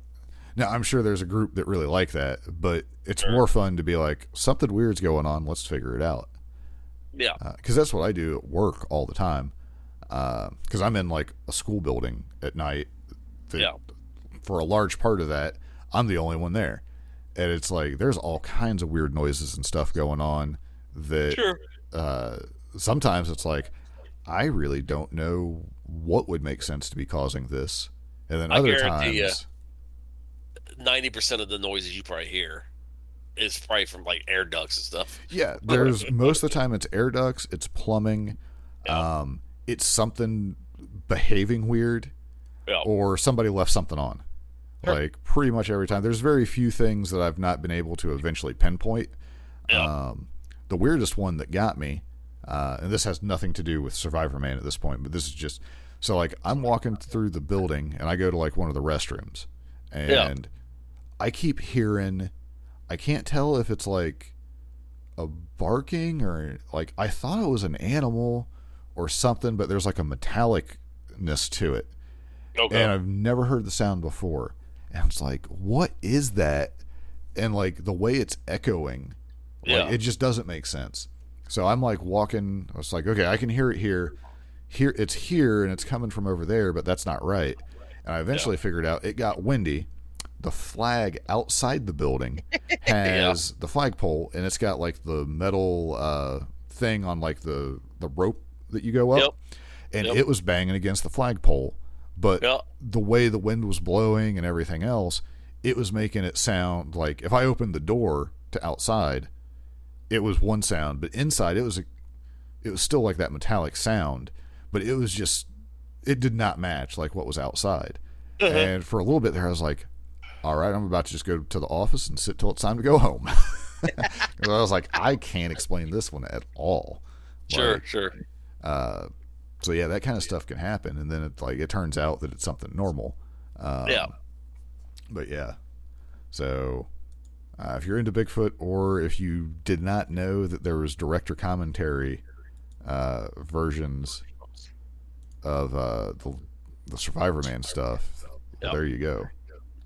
Now, I'm sure there's a group that really like that, but it's
Sure.
more fun to be like, something weird's going on. Let's figure it out.
yeah,
Because that's what I do at work all the time. Because I'm in like a school building at night.
yeah,
For a large part of that, I'm the only one there. And it's like, there's all kinds of weird noises and stuff going on that
sure.
Sometimes it's like, I really don't know what would make sense to be causing this. And then
I
other
guarantee
times...
90% of the noises you probably hear is probably from like air ducts and stuff.
Yeah, there's most of the time it's air ducts, it's plumbing,
Yeah.
it's something behaving weird,
Yeah.
or somebody left something on.
Sure.
Like pretty much every time. There's very few things that I've not been able to eventually pinpoint.
Yeah.
The weirdest one that got me, and this has nothing to do with Survivor Man at this point, but this is just so like I'm walking through the building and I go to like one of the restrooms, and I keep hearing. I can't tell if it's like a barking or like I thought it was an animal or something, but there's like a metallicness to it.
Okay.
And I've never heard the sound before. And it's like, what is that? And like the way it's echoing, like, it just doesn't make sense. So I'm like walking, I was like, okay, I can hear it here. Here it's here and it's coming from over there, but that's not right. And I eventually figured out it got windy. The flag outside the building has the flagpole, and it's got like the metal thing on like the rope that you go up, and it was banging against the flagpole. But the way the wind was blowing and everything else, it was making it sound like if I opened the door to outside, it was one sound, but inside it was still like that metallic sound, but it was just it did not match like what was outside. And for a little bit there, I was like, all right, I'm about to just go to the office and sit till it's time to go home. I was like, I can't explain this one at all.
Sure.
So yeah, that kind of stuff can happen, and then it turns out that it's something normal. But yeah, so if you're into Bigfoot, or if you did not know that there was director commentary versions of the Survivor Man stuff, there you go.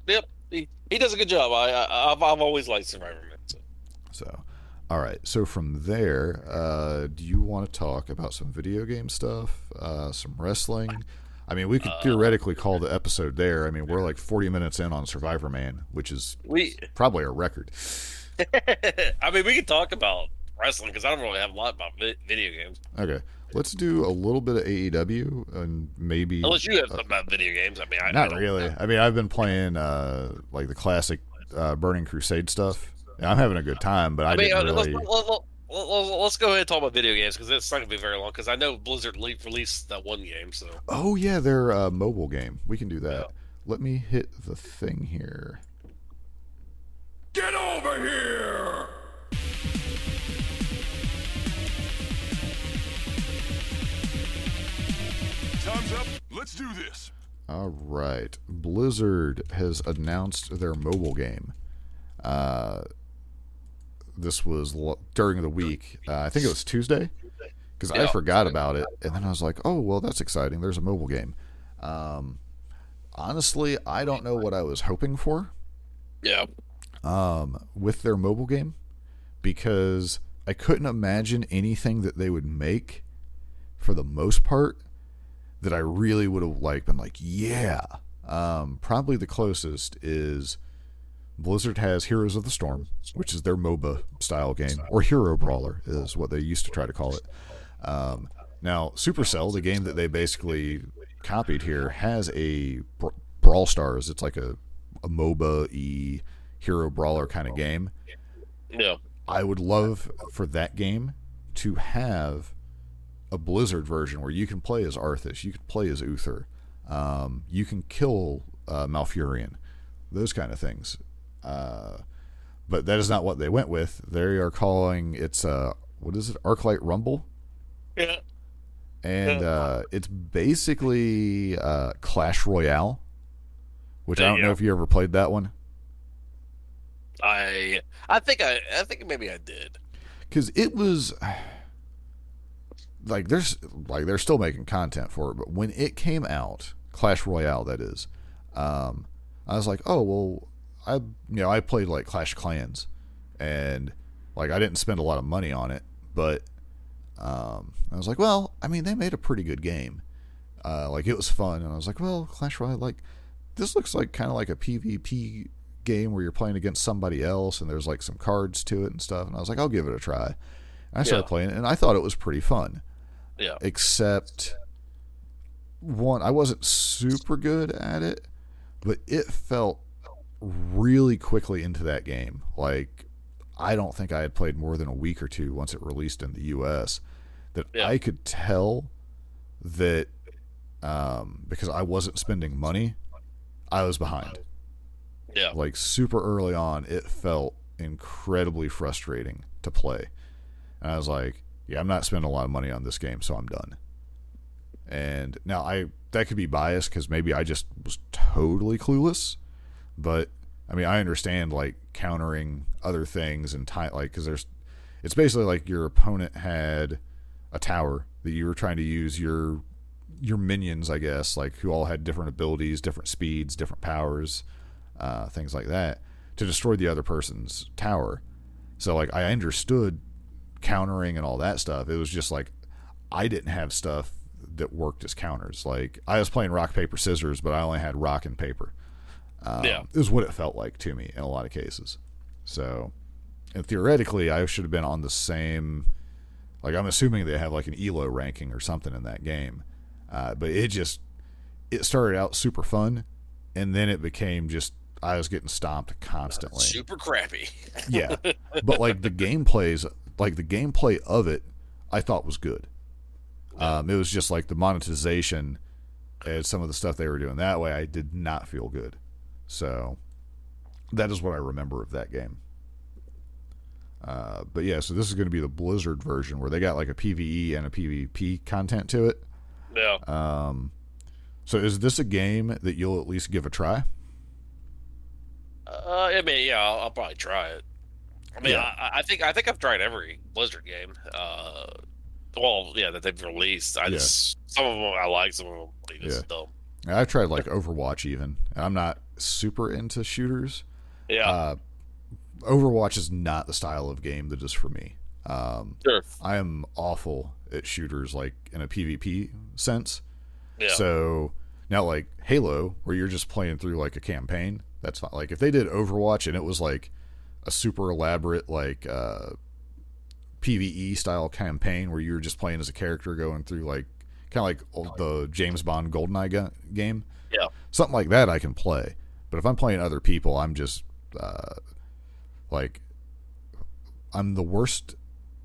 Yep, he does a good job. I've always liked Survivor Man.
So, all right. So from there, do you want to talk about some video game stuff, some wrestling? I mean, we could theoretically call the episode there. I mean, we're like 40 minutes in on Survivor Man, which is probably a record.
I mean, we can talk about wrestling because I don't really have a lot about video games.
Okay. Let's do a little bit of AEW and maybe...
Unless you have something about video games. I mean,
not really. I mean, I've been playing like the classic Burning Crusade stuff. I'm having a good time, but I didn't really...
Let's go ahead and talk about video games because it's not going to be very long because I know Blizzard released that one game. So.
Oh, yeah, their mobile game. We can do that. Yeah. Let me hit the thing here.
Get over here! Time's up. Let's do this.
All right. Blizzard has announced their mobile game. This was during the week. I think it was Tuesday, because I forgot about it, and then I was like, "Oh, well, that's exciting. There's a mobile game." Honestly, I don't know what I was hoping for.
Yeah.
With their mobile game, because I couldn't imagine anything that they would make, for the most part, that I really would have been like, yeah. Probably the closest is Blizzard has Heroes of the Storm, which is their MOBA style game, or Hero Brawler is what they used to try to call it. Now, Supercell, the game that they basically copied here, has a Brawl Stars. It's like a MOBA-y Hero Brawler kind of game.
Yeah.
I would love for that game to have a Blizzard version where you can play as Arthas, you can play as Uther, you can kill Malfurion, those kind of things. But that is not what they went with. They are calling it's what is it? Arclight Rumble.
Yeah.
and it's basically Clash Royale, which I don't know if you ever played that one.
I think maybe I did.
Because it was like they're still making content for it, but when it came out, Clash Royale, that is, I was like, oh well, I played like Clash Clans, and like I didn't spend a lot of money on it, but I was like, well, I mean, they made a pretty good game. Like it was fun, and I was like, well, Clash Royale, like this looks like kind of like a PvP game where you're playing against somebody else, and there's like some cards to it and stuff. And I was like, I'll give it a try. And I started playing it, and I thought it was pretty fun.
Yeah.
Except one, I wasn't super good at it, but it felt really quickly into that game. Like I don't think I had played more than a week or two once it released in the US that I could tell that because I wasn't spending money, I was behind.
Yeah.
Like super early on, it felt incredibly frustrating to play. And I was like, yeah, I'm not spending a lot of money on this game, so I'm done. And now that could be biased because maybe I just was totally clueless. But I mean, I understand like countering other things and like because it's basically like your opponent had a tower that you were trying to use your minions, I guess, like who all had different abilities, different speeds, different powers. Things like that to destroy the other person's tower. So like I understood countering and all that stuff. It was just like I didn't have stuff that worked as counters. Like I was playing rock paper scissors, but I only had rock and paper. It was what it felt like to me in a lot of cases. So, and theoretically, I should have been on the same. Like I'm assuming they have like an ELO ranking or something in that game, but it started out super fun, and then it became just. I was getting stomped constantly.
Super crappy.
Yeah. But like the gameplay of it, I thought was good. It was just like the monetization and some of the stuff they were doing that way, I did not feel good. So that is what I remember of that game. But yeah, so this is going to be the Blizzard version where they got like a PvE and a PvP content to it.
Yeah.
So is this a game that you'll at least give a try?
I mean, yeah, I'll probably try it. I mean, I think I've tried every Blizzard game. Well, yeah, that they've released. Some of them I like, some of them they just dumb.
I've tried like Overwatch even. I'm not super into shooters.
Yeah.
Overwatch is not the style of game that is for me.
Sure.
I am awful at shooters, like in a PvP sense.
Yeah.
So now, like Halo, where you're just playing through like a campaign. That's fine. Like if they did Overwatch and it was like a super elaborate like PvE style campaign where you were just playing as a character going through like kind of like the James Bond GoldenEye game.
Yeah.
Something like that I can play. But if I'm playing other people, I'm just like I'm the worst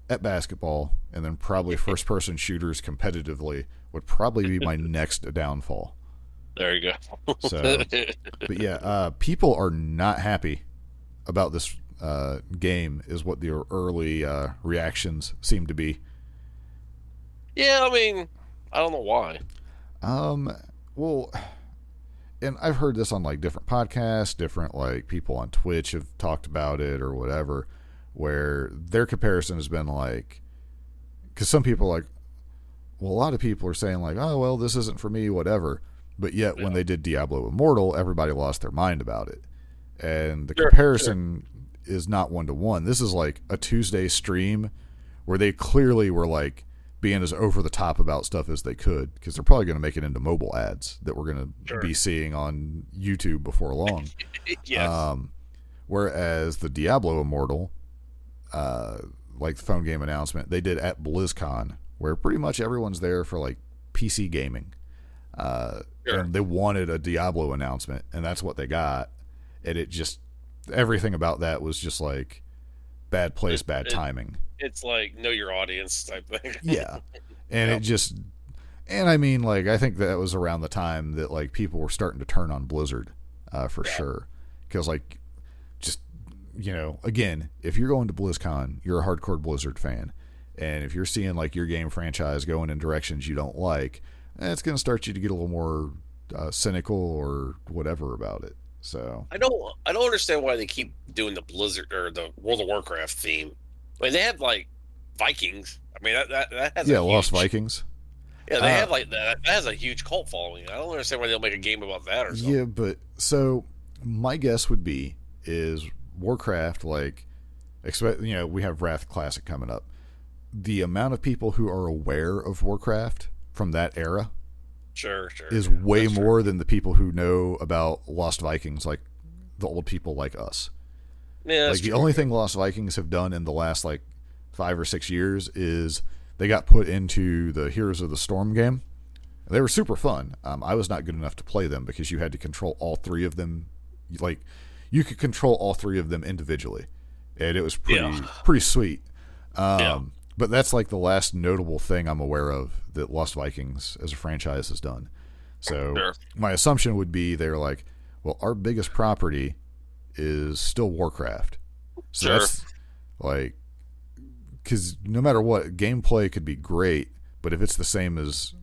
at basketball, and then probably first person shooters competitively would probably be my next downfall.
There you go.
So, but yeah, people are not happy about this game, is what the early reactions seem to be.
Yeah, I mean, I don't know why.
Well, and I've heard this on like different podcasts, different like people on Twitch have talked about it or whatever, where their comparison has been like, because some people are like, well, a lot of people are saying like, oh, well, this isn't for me, whatever. But yet, when they did Diablo Immortal, everybody lost their mind about it. And the comparison is not one-to-one. This is like a Tuesday stream where they clearly were like being as over-the-top about stuff as they could, because they're probably going to make it into mobile ads that we're going to be seeing on YouTube before long.
Yes.
Whereas the Diablo Immortal, like the phone game announcement, they did at BlizzCon, where pretty much everyone's there for like PC gaming. And they wanted a Diablo announcement, and that's what they got. And it just, everything about that was just like bad place, bad timing.
It's like know your audience type thing.
Yeah. And it just, and I mean, like, I think that was around the time that like people were starting to turn on Blizzard, for sure. Because like, just, you know, again, if you're going to BlizzCon, you're a hardcore Blizzard fan. And if you're seeing like your game franchise going in directions you don't like, it's going to start you to get a little more cynical or whatever about it. So
I don't understand why they keep doing the Blizzard or the World of Warcraft theme. I mean, they have like Vikings. I mean, that has
Lost Vikings.
Yeah, they have like that. That has a huge cult following. I don't understand why they'll make a game about that or something.
Yeah, but so my guess would be is Warcraft, like, we have Wrath Classic coming up. The amount of people who are aware of Warcraft from that era is way more than the people who know about Lost Vikings, like the old people like us.
Yeah,
like the only thing Lost Vikings have done in the last like 5 or 6 years is they got put into the Heroes of the Storm game. They were super fun. I was not good enough to play them because you had to control all 3 of them. Like, you could control all 3 of them individually, and it was pretty sweet. But that's like the last notable thing I'm aware of that Lost Vikings as a franchise has done. So my assumption would be they're like, well, our biggest property is still Warcraft. So that's like, because no matter what, gameplay could be great, but if it's the same as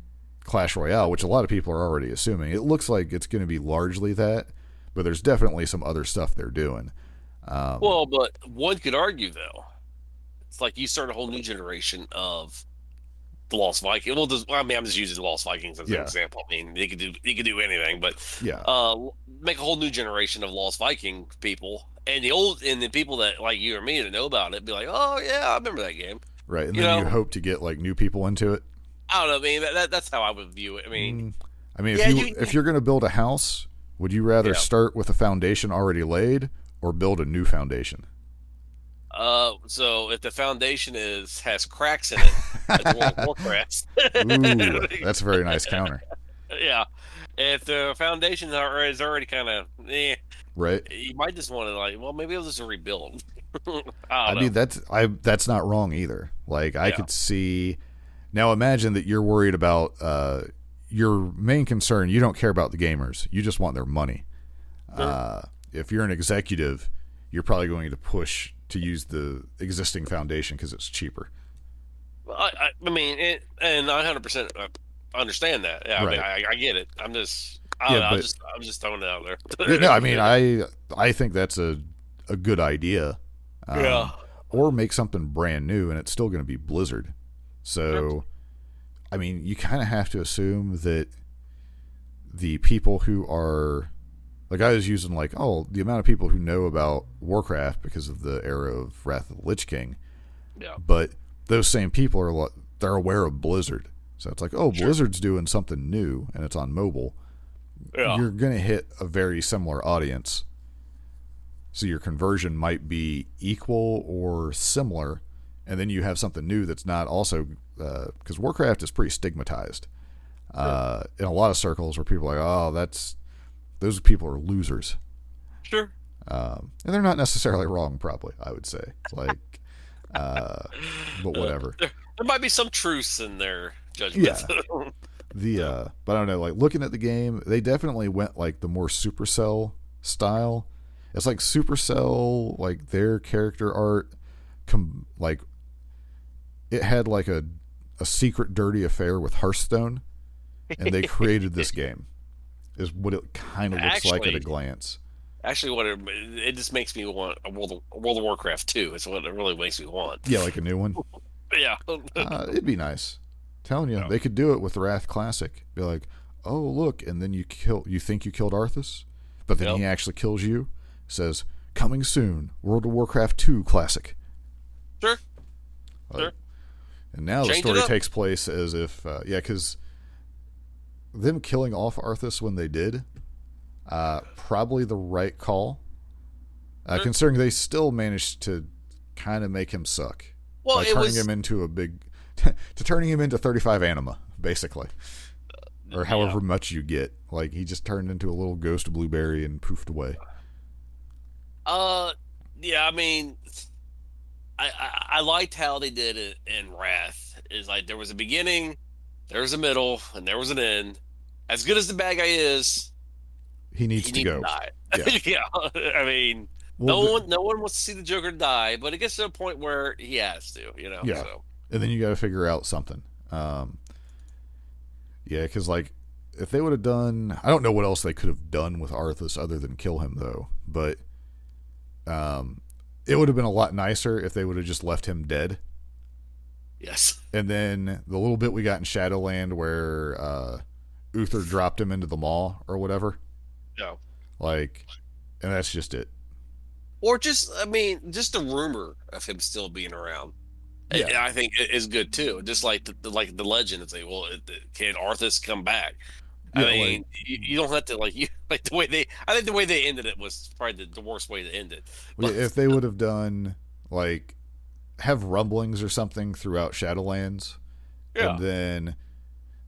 Clash Royale, which a lot of people are already assuming, it looks like it's going to be largely that, but there's definitely some other stuff they're doing.
Well, but one could argue, though, it's like you start a whole new generation of the Lost Vikings. Well, I'm just using the Lost Vikings as an example. I mean, they could do anything, but make a whole new generation of Lost Viking people. And the people that like you or me that know about it be like, oh yeah, I remember that game.
Right, and then you hope to get like new people into it.
I don't know. I mean, that's how I would view it. I mean,
if you're going to build a house, would you rather start with a foundation already laid or build a new foundation?
So if the foundation has cracks in it, it's World of Warcraft.
Ooh, that's a very nice counter.
Yeah, if the foundation is already kind of
right,
you might just want to like, well, maybe I'll just rebuild.
I mean, that's not wrong either. Like, I could see. Now imagine that you're worried about your main concern. You don't care about the gamers. You just want their money. Sure. If you're an executive, you're probably going to push to use the existing foundation because it's cheaper.
I mean, and I 100% understand that. Yeah,
right.
I mean, I get it. I'm just throwing it out
there. No, I mean, I think that's a good idea. Or make something brand new, and it's still going to be Blizzard. So, I mean, you kind of have to assume that the people who are, like, I was using like, the amount of people who know about Warcraft because of the era of Wrath of the Lich King.
Yeah.
But those same people they're aware of Blizzard. So it's like, Blizzard's doing something new, and it's on mobile. Yeah. You're going to hit a very similar audience. So your conversion might be equal or similar. And then you have something new that's not also, because Warcraft is pretty stigmatized in a lot of circles where people are like, those people are losers.
Sure.
And they're not necessarily wrong, probably, I would say. Like, but whatever.
There might be some truth in their judgment.
Yeah. But I don't know, like, looking at the game, they definitely went like the more Supercell style. It's like Supercell, like their character art, like, it had like a secret dirty affair with Hearthstone, and they created this game. Is what it kind of looks like at a glance.
Actually, it just makes me want a World of Warcraft 2. It's what it really makes me want.
Yeah, like a new one.
Yeah,
it'd be nice. Telling you, they could do it with the Wrath Classic. Be like, oh look, and then you think you killed Arthas, but then he actually kills you. Says coming soon, World of Warcraft 2 Classic.
Sure. Sure.
And now the story takes place as if, because them killing off Arthas when they did, probably the right call. Considering they still managed to kind of make him suck.
Well,
by turning him into turning him into 35 anima, basically. Or however much you get. Like, he just turned into a little ghost blueberry and poofed away.
Yeah, I mean, I liked how they did it in Wrath. Is like there was a beginning, there was a middle, and there was an end. As good as the bad guy is,
he needs to go.
Die.
Yeah.
I mean, no one wants to see the Joker die, but it gets to a point where he has to.
Yeah.
So.
and then you got to figure out something. Yeah, because like if they would have done, I don't know what else they could have done with Arthas other than kill him though, but it would have been a lot nicer if they would have just left him dead.
Yes.
And then the little bit we got in Shadowland where Uther dropped him into the maw or whatever.
Yeah.
Like, and that's just it.
Or just, I mean, just a rumor of him still being around.
Yeah.
I think it is good too. Just like the legend, it's like, well, can Arthas come back?
Yeah,
I mean, you don't have to like the way they. I think the way they ended it was probably the worst way to end it. But,
if they would have done like have rumblings or something throughout Shadowlands, and then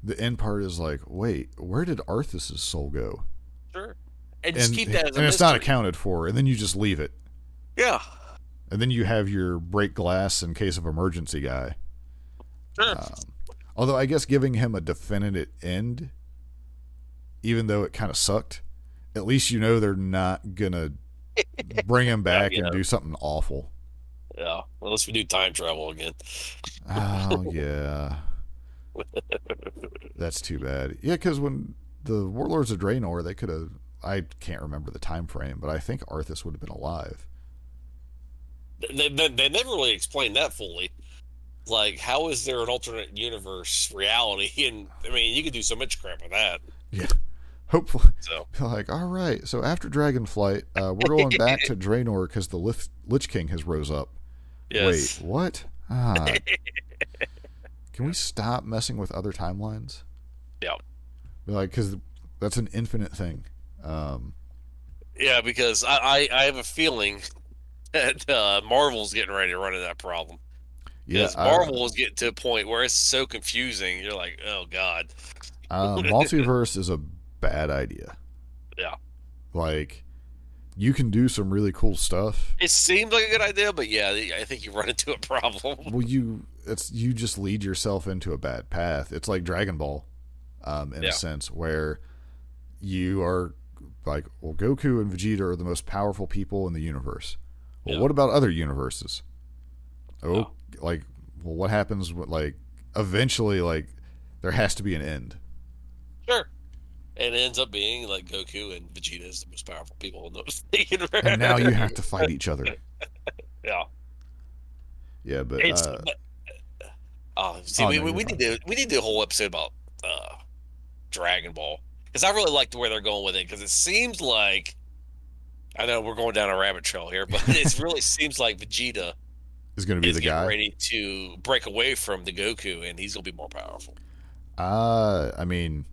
the end part is like, wait, where did Arthas's soul go?
Sure, and just keep that as a
and
mystery.
It's not accounted for, and then you just leave it.
Yeah.
And then you have your break glass in case of emergency guy.
Sure.
Although I guess giving him a definitive end, even though it kind of sucked, at least you know they're not going to bring him back and do something awful.
Yeah, unless we do time travel again.
Oh, yeah. That's too bad. Yeah, because when the Warlords of Draenor, they could have, I can't remember the time frame, but I think Arthas would have been alive.
They never really explained that fully. Like, how is there an alternate universe reality? And I mean, you could do so much crap with that.
Yeah, hopefully.
So,
like, all right. So after Dragonflight, we're going back to Draenor because the Lich King has rose up.
yes.
Wait, what? Can we stop messing with other timelines?
Yeah.
Like, because that's an infinite thing.
Yeah, because I have a feeling that Marvel's getting ready to run into that problem.
Yeah,
Because Marvel is getting to a point where it's so confusing. You're like, oh god.
Multiverse is a bad idea.
Yeah.
Like, you can do some really cool stuff.
It seems like a good idea, but yeah, I think you run into a problem.
Well, you just lead yourself into a bad path. It's like Dragon Ball, in a sense, where you are like, well, Goku and Vegeta are the most powerful people in the universe. Well, what about other universes? Oh, like, well, what happens with, like, eventually, like, there has to be an end.
Sure. And it ends up being like Goku and Vegeta is the most powerful people in those universe.
And now you have to fight each other.
Yeah.
Yeah, but
we need to do a whole episode about Dragon Ball, because I really like the way they're going with it, because it seems like, I know we're going down a rabbit trail here, but it really seems like Vegeta
is going to be the guy
ready to break away from the Goku, and he's going to be more powerful.
I mean,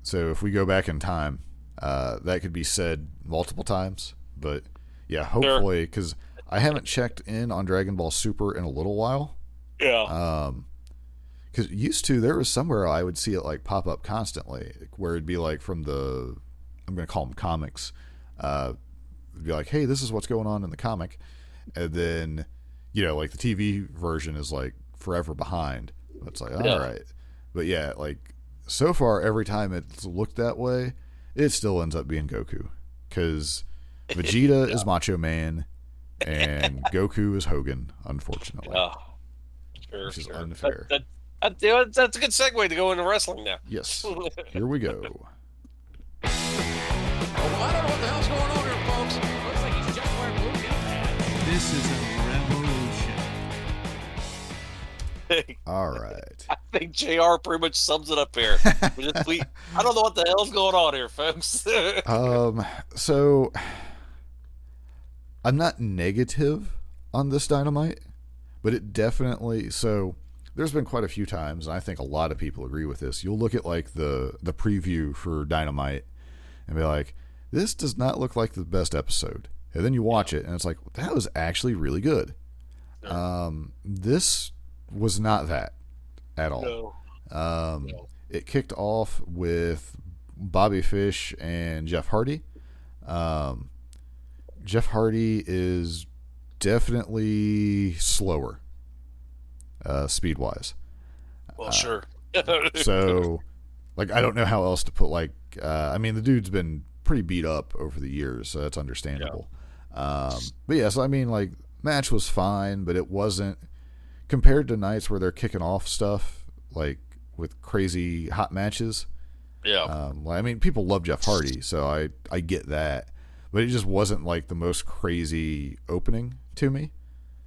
so if we go back in time, that could be said multiple times, but yeah, hopefully, because I haven't checked in on Dragon Ball Super in a little while.
Yeah.
Because used to, there was somewhere I would see it like pop up constantly, where it'd be like from the, I'm going to call them comics. It'd be like, hey, this is what's going on in the comic. And then, you know, like the TV version is like forever behind. It's like, all right. But yeah, like so far, every time it's looked that way, it still ends up being Goku. Because Vegeta is Macho Man and Goku is Hogan, unfortunately. Which is unfair.
That's a good segue to go into wrestling now.
Yes. Here we go.
Oh, I don't know what the hell's going on here, folks. Looks like he's just wearing blue pants.
This is a revolution.
All right.
I think JR pretty much sums it up here. I don't know what the hell's going on here, folks.
So I'm not negative on this Dynamite, but it definitely, so there's been quite a few times, and I think a lot of people agree with this. You'll look at like the preview for Dynamite and be like, this does not look like the best episode. And then you watch it and it's like, that was actually really good. This was not that at all.
No.
It kicked off with Bobby Fish and Jeff Hardy. Jeff Hardy is definitely slower, speed-wise.
Well, sure.
So, like, I don't know how else to put, like, I mean, the dude's been pretty beat up over the years, so that's understandable. But yeah, so I mean, like, match was fine, but it wasn't compared to nights where they're kicking off stuff like with crazy hot matches.
Yeah.
I mean, people love Jeff Hardy, so I get that, but it just wasn't like the most crazy opening to me.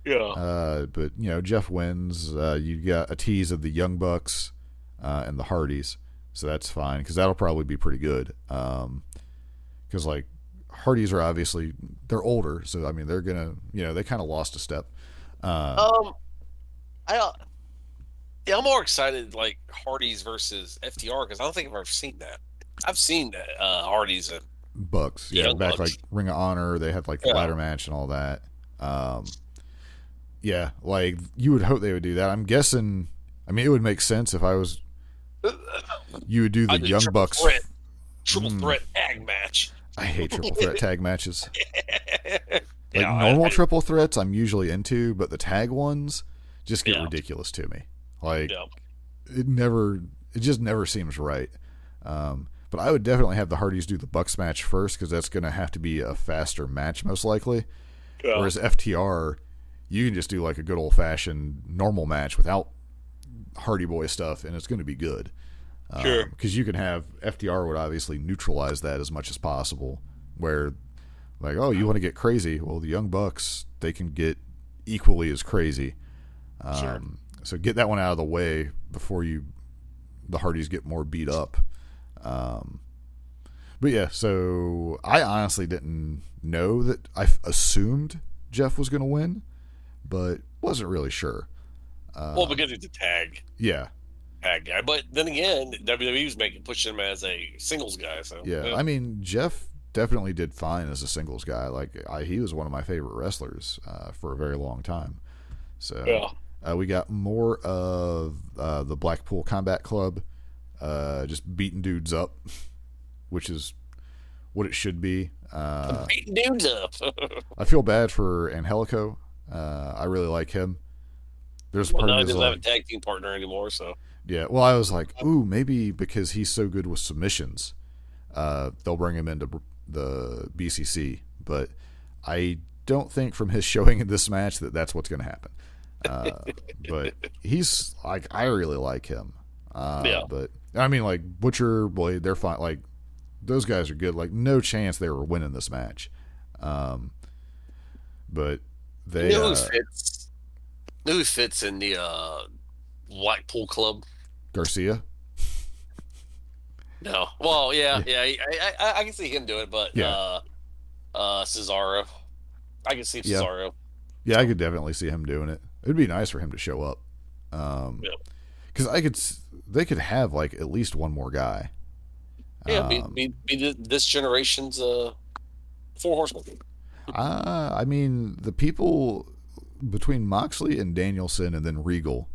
Yeah.
But Jeff wins. You got a tease of the Young Bucks and the Hardys, so that's fine because that'll probably be pretty good. Because like Hardys are obviously they're older, so I mean they're gonna they kind of lost a step.
I'm more excited like Hardys versus FTR because I don't think I've ever seen that. I've seen Hardys and
Bucks,
Young
back
Bucks.
like Ring of Honor. They had like the ladder match and all that. Yeah, like you would hope they would do that. I'm guessing. I mean, it would make sense if I was. You would do the Young Bucks
triple threat tag match.
I hate triple threat tag matches. Like
Yeah,
normal triple threats, I'm usually into, but the tag ones just get
Yeah.
ridiculous to me. Like
Yeah.
it just never seems right. But I would definitely have the Hardys do the Bucks match first because that's going to have to be a faster match most likely.
Yeah.
Whereas FTR, you can just do like a good old fashioned normal match without Hardy Boy stuff, and it's going to be good.
Sure.
Because you can have FTR would obviously neutralize that as much as possible. Where, like, oh, you want to get crazy? Well, the Young Bucks, they can get equally as crazy.
Sure.
So get that one out of the way before the Hardys get more beat up. But yeah, so I honestly didn't know that. I assumed Jeff was going to win, but wasn't really sure.
Well, because it's a tag guy, but then again, WWE's pushing him as a singles guy. So
Yeah, I mean, Jeff definitely did fine as a singles guy. Like he was one of my favorite wrestlers for a very long time. So we got more of the Blackpool Combat Club, just beating dudes up, which is what it should be.
beating dudes up.
I feel bad for Angelico. I really like him. There's part
Well,
of
he
me
doesn't have a
like,
tag team partner anymore, so
yeah. Well, I was like, ooh, maybe because he's so good with submissions, they'll bring him into the BCC. But I don't think from his showing in this match that that's what's going to happen. But he's like, I really like him. But I mean, like Butcher, Blade, they're fine. Like those guys are good. Like no chance they were winning this match. But they
you know who fits in the Blackpool Club?
Garcia.
No. Well, yeah. I can see him do it, but Cesaro. I can see Cesaro.
Yeah, I could definitely see him doing it. It'd be nice for him to show up. Because they could have like at least one more guy.
Yeah, be this generation's Four Horsemen.
I mean, the people between Moxley and Danielson and then Regal,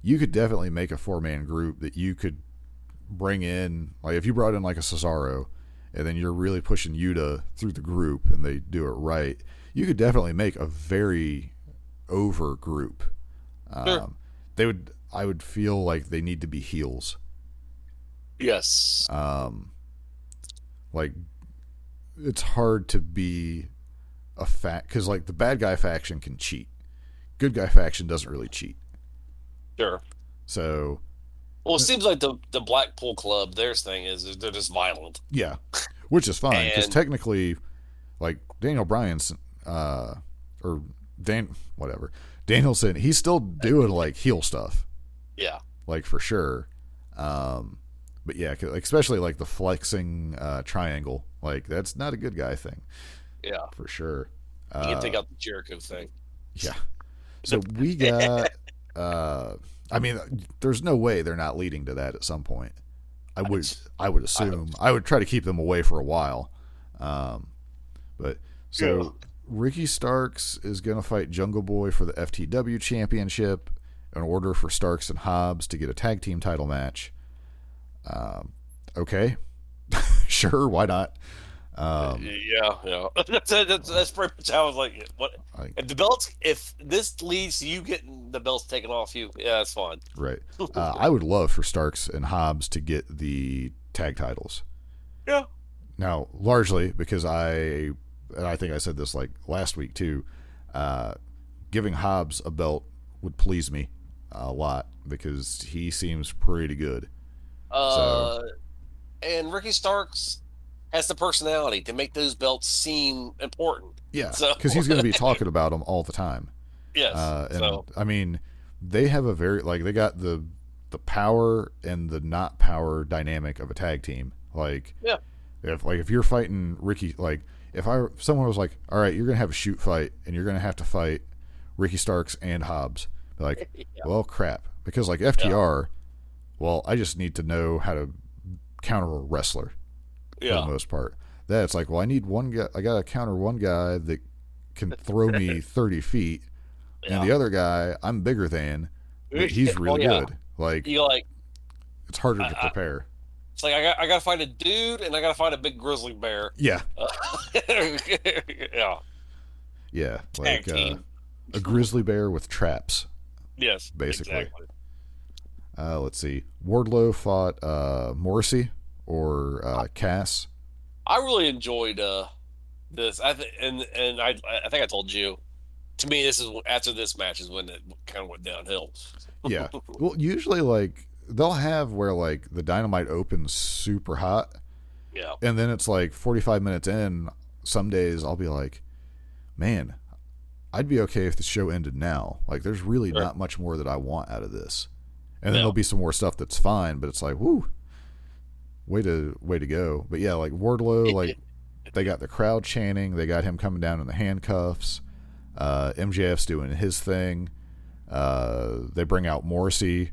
you could definitely make a 4-man group that you could bring in. Like if you brought in like a Cesaro, and then you're really pushing Yuta through the group, and they do it right, you could definitely make a very over group.
Sure.
I would feel like they need to be heels.
Yes.
Like it's hard to be a because like the bad guy faction can cheat. Good guy faction doesn't really cheat.
Sure.
So
Well, it seems like the Blackpool Club, their thing is they're just violent.
yeah, which is fine because
And-
technically, like Daniel Bryan's Danielson, he's still doing like heel stuff,
Yeah.
like for sure. But yeah, like, especially like the flexing triangle, like that's not a good guy thing.
Yeah.
For sure.
You can take out the Jericho thing.
Yeah. So we got. I mean, there's no way they're not leading to that at some point. I would assume. I would try to keep them away for a while. But so Ricky Starks is going to fight Jungle Boy for the FTW Championship in order for Starks and Hobbs to get a tag team title match. Okay, sure, why not?
Yeah. That's pretty much how I was like, what if the belts? If this leads to you getting the belts taken off you, yeah, that's fine.
Right. I would love for Starks and Hobbs to get the tag titles.
Yeah.
Now, largely because I think I said this like last week too, giving Hobbs a belt would please me a lot because he seems pretty good.
And Ricky Starks has the personality to make those belts seem important.
Yeah,
So
because he's going to be talking about them all the time.
Yes.
I mean, they have a very they got the power and the not power dynamic of a tag team. Like,
yeah,
if you're fighting Ricky, like if someone was like, all right, you're going to have a shoot fight and you're going to have to fight Ricky Starks and Hobbs. Like, well, crap, because like FTR, well, I just need to know how to counter a wrestler for the most part. That's like, well, I need one guy. I got to counter one guy that can throw me 30 feet. And the other guy, I'm bigger than, but he's really good. Like, it's harder to prepare.
It's like I got to find a dude, and I got to find a big grizzly bear.
Yeah.
Yeah.
Yeah, like a grizzly bear with traps.
Yes,
basically.
Exactly.
Let's see. Wardlow fought Morrissey or Cass.
I really enjoyed this. I think I told you. To me, this is after this match is when it kind of went downhill.
Yeah. Well, usually like they'll have where like the Dynamite opens super hot.
Yeah.
And then it's like 45 minutes in. Some days I'll be like, man, I'd be okay if the show ended now. Like, there's really not much more that I want out of this. And then there'll be some more stuff that's fine, but it's like, whoo, way to go. But yeah, like Wardlow, like they got the crowd chanting, they got him coming down in the handcuffs. MJF's doing his thing. They bring out Morrissey.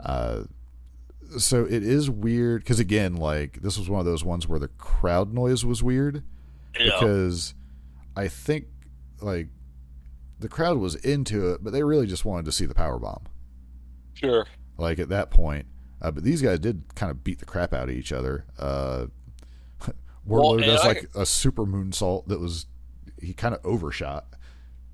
So it is weird because again, like this was one of those ones where the crowd noise was weird because I think like the crowd was into it, but they really just wanted to see the powerbomb.
Sure.
Like at that point, but these guys did kind of beat the crap out of each other. Wardlow does like a super moonsault that was he kind of overshot.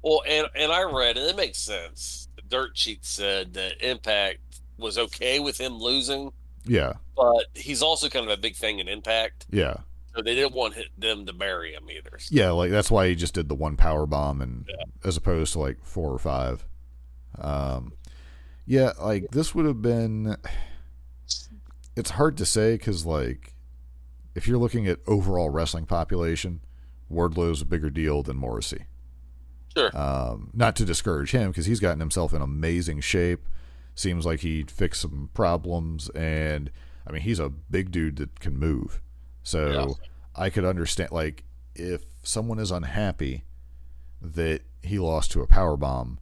Well, and I read, and it makes sense. The Dirt Sheet said that Impact was okay with him losing.
Yeah.
But he's also kind of a big thing in Impact.
Yeah. So
they didn't want them to bury him either. So.
Yeah, like that's why he just did the one power bomb and as opposed to like 4 or 5. Yeah, like this would have been it's hard to say because like if you're looking at overall wrestling population, Wardlow's a bigger deal than Morrissey.
Sure.
Not to discourage him because he's gotten himself in amazing shape. Seems like he fixed some problems, and I mean he's a big dude that can move. So I could understand like if someone is unhappy that he lost to a power bomb.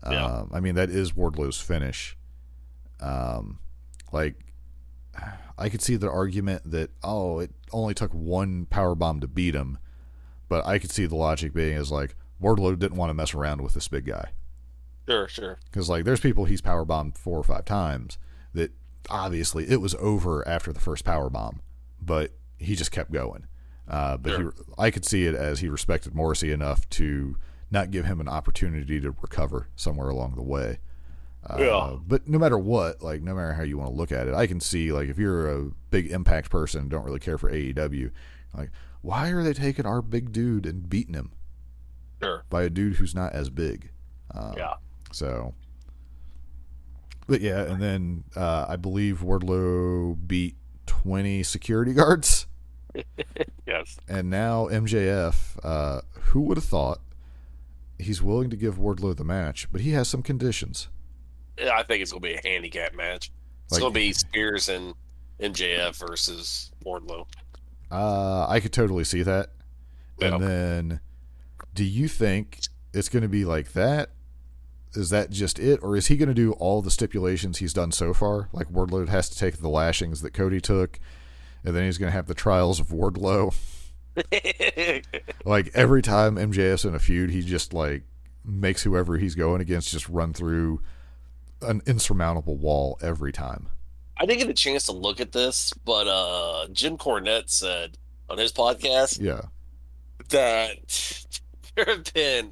I mean that is Wardlow's finish. Like I could see the argument that it only took one power bomb to beat him, but I could see the logic being is like Wardlow didn't want to mess around with this big guy.
Sure.
Because like there's people he's power bombed 4 or 5 times that obviously it was over after the first power bomb, but he just kept going. But I could see it as he respected Morrissey enough to not give him an opportunity to recover somewhere along the way. But no matter what, like no matter how you want to look at it, I can see like if you're a big Impact person and don't really care for AEW, like why are they taking our big dude and beating him?
Sure.
By a dude who's not as big. So, but yeah, and then I believe Wardlow beat 20 security guards.
Yes.
And now MJF, who would have thought he's willing to give Wardlow the match, but he has some conditions.
Yeah, I think it's going to be a handicap match. It's going to be Spears and MJF versus Wardlow.
I could totally see that.
Yep.
And then, do you think it's going to be like that? Is that just it? Or is he going to do all the stipulations he's done so far? Like Wardlow has to take the lashings that Cody took, and then he's going to have the trials of Wardlow. Like every time MJF's in a feud, he just like makes whoever he's going against just run through an insurmountable wall every time.
I didn't get a chance to look at this, but Jim Cornette said on his podcast that there have been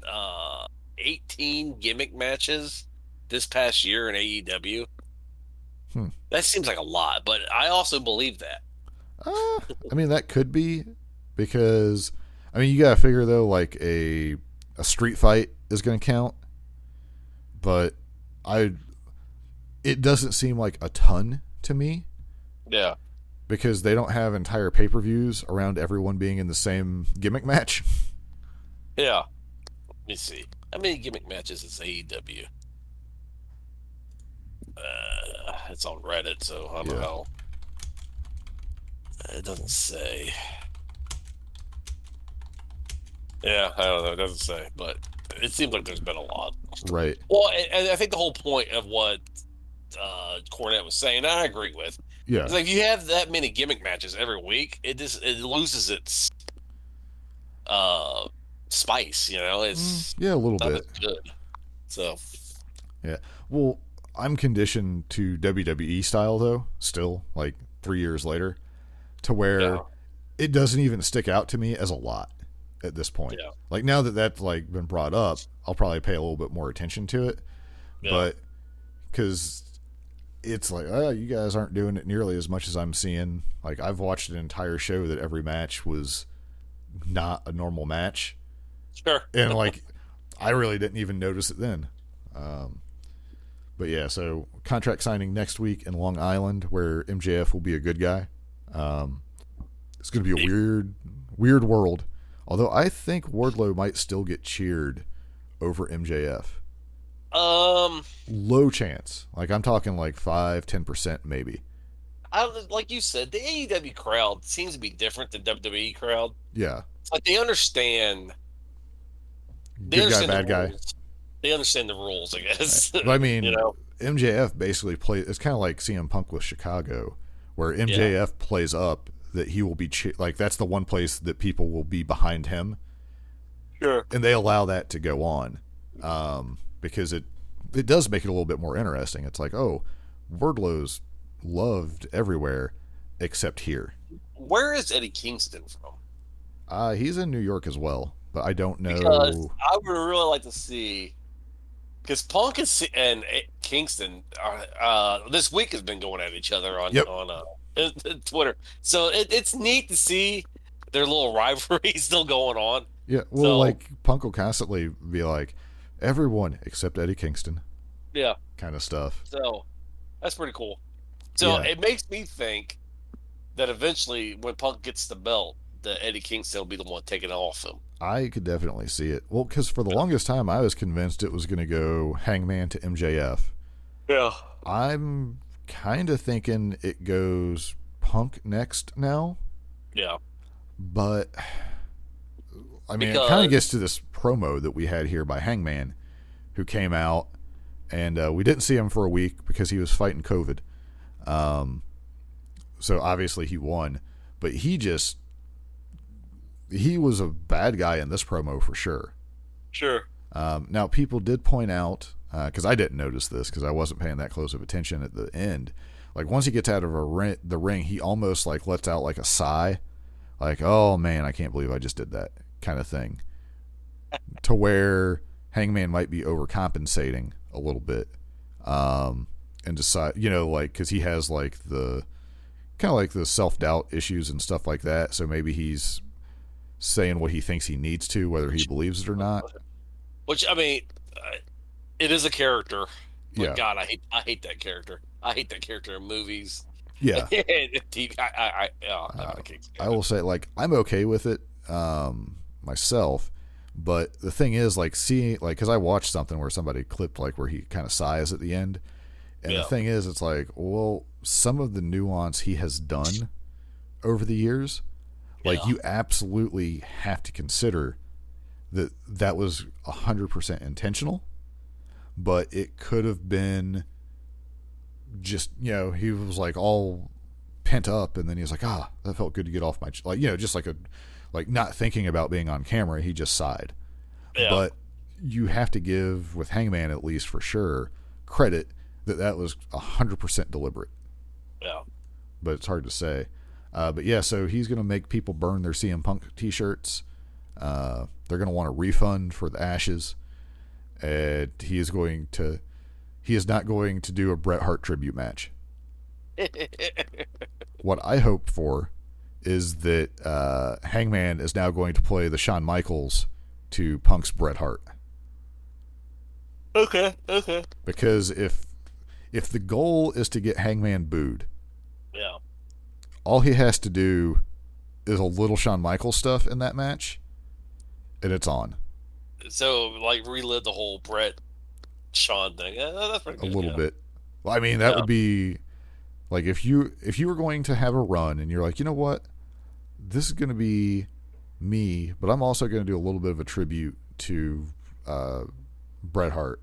18 gimmick matches this past year in AEW. That seems like a lot, but I also believe that.
I mean, that could be because, I mean, you got to figure though, like a street fight is going to count, but it doesn't seem like a ton to me.
Yeah.
Because they don't have entire pay-per-views around everyone being in the same gimmick match.
Yeah. Let me see. How many gimmick matches is AEW? It's on Reddit, so I don't know. It doesn't say. Yeah, I don't know. It doesn't say, but it seems like there's been a lot.
Right.
Well, and I think the whole point of what Cornette was saying, I agree with.
Yeah.
It's like if you have that many gimmick matches every week, it loses its spice. It's
a little
not
bit
as good. So
yeah. Well, I'm conditioned to WWE style though. Still, like 3 years later, to where it doesn't even stick out to me as a lot at this point.
Yeah.
Like now that that's like been brought up, I'll probably pay a little bit more attention to it. Yeah. But because it's like, you guys aren't doing it nearly as much as I'm seeing. Like I've watched an entire show that every match was not a normal match.
Sure.
And like, I really didn't even notice it then. But yeah, so contract signing next week in Long Island where MJF will be a good guy. It's going to be a weird world. Although I think Wardlow might still get cheered over MJF. Low chance. Like I'm talking like 5-10% maybe.
Like you said, the AEW crowd seems to be different than WWE crowd.
Yeah.
It's like they understand.
Good guy, bad guy.
They understand the rules, I guess.
Right. But I mean, MJF basically plays. It's kind of like CM Punk with Chicago, where MJF plays up that he will be like that's the one place that people will be behind him.
Sure.
And they allow that to go on. Because it does make it a little bit more interesting. It's like, Wardlow's loved everywhere except here.
Where is Eddie Kingston from?
He's in New York as well, but I don't know.
Because I would really like to see, because Punk and Kingston this week has been going at each other on Twitter. So it's neat to see their little rivalry still going on.
Yeah, well, like Punk will constantly be like, everyone except Eddie Kingston.
Yeah.
Kind of stuff.
So that's pretty cool. So it makes me think that eventually when Punk gets the belt, that Eddie Kingston will be the one taking it off him.
I could definitely see it. Well, because for the longest time I was convinced it was going to go Hangman to MJF.
Yeah.
I'm kind of thinking it goes Punk next now.
Yeah.
But I mean, it kind of gets to this promo that we had here by Hangman, who came out, and we didn't see him for a week because he was fighting COVID. So obviously he won, but he was a bad guy in this promo for sure.
Sure.
Now, people did point out, because I didn't notice this because I wasn't paying that close of attention at the end. Like once he gets out of the ring, he almost like lets out like a sigh, like, "Oh man, I can't believe I just did that," kind of thing. To where Hangman might be overcompensating a little bit, and decide, like because he has like the kind of like the self-doubt issues and stuff like that. So maybe he's saying what he thinks he needs to, whether he believes it or not.
Which I mean, it is a character. But
yeah.
God, I hate that character. I hate that character in movies.
Yeah.
I
will say, like, I'm okay with it myself, but the thing is, like, seeing, like, because I watched something where somebody clipped, like, where he kind of sighs at the end, and the thing is, it's like, well, some of the nuance he has done over the years, like, you absolutely have to consider that was 100% intentional, but it could have been just, he was like all pent up, and then he was like, that felt good to get off my like, just like not thinking about being on camera, he just sighed. But you have to give, with Hangman at least for sure, credit that was 100% deliberate. But it's hard to say. But yeah, so he's going to make people burn their CM Punk t-shirts. They're going to want a refund for the ashes, and he is not going to do a Bret Hart tribute match. What I hope for is that Hangman is now going to play the Shawn Michaels to Punk's Bret Hart.
Okay.
Because if the goal is to get Hangman booed,
Yeah.
all he has to do is a little Shawn Michaels stuff in that match, and it's on.
So, like, relive the whole Brett Shawn thing. Yeah, that's pretty
A
good.
little
Yeah.
bit. Well, I mean, that would be like if you were going to have a run and you're like, you know what, this is going to be me, but I'm also going to do a little bit of a tribute to Bret Hart.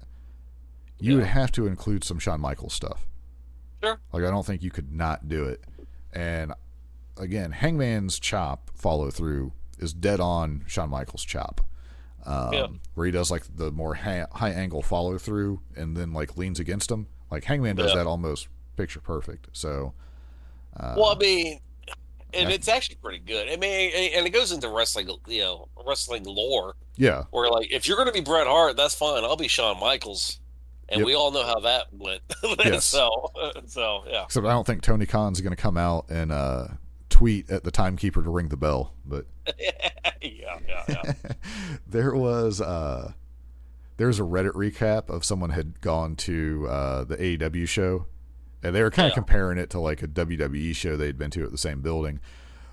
You would have to include some Shawn Michaels stuff.
Sure.
Like, I don't think you could not do it. And again, Hangman's chop follow through is dead on Shawn Michaels' chop. Where he does like the more high angle follow through and then like leans against him. Like Hangman does that almost picture perfect. So,
well, I mean, and it's actually pretty good. I mean, and it goes into wrestling, wrestling lore.
Yeah.
Where like, if you're going to be Bret Hart, that's fine. I'll be Shawn Michaels, and we all know how that went.
Yes.
so yeah.
Except I don't think Tony Khan's going to come out and tweet at the timekeeper to ring the bell. But
yeah.
there was a Reddit recap of someone had gone to the AEW show, and they were kind of comparing it to like a WWE show they'd been to at the same building.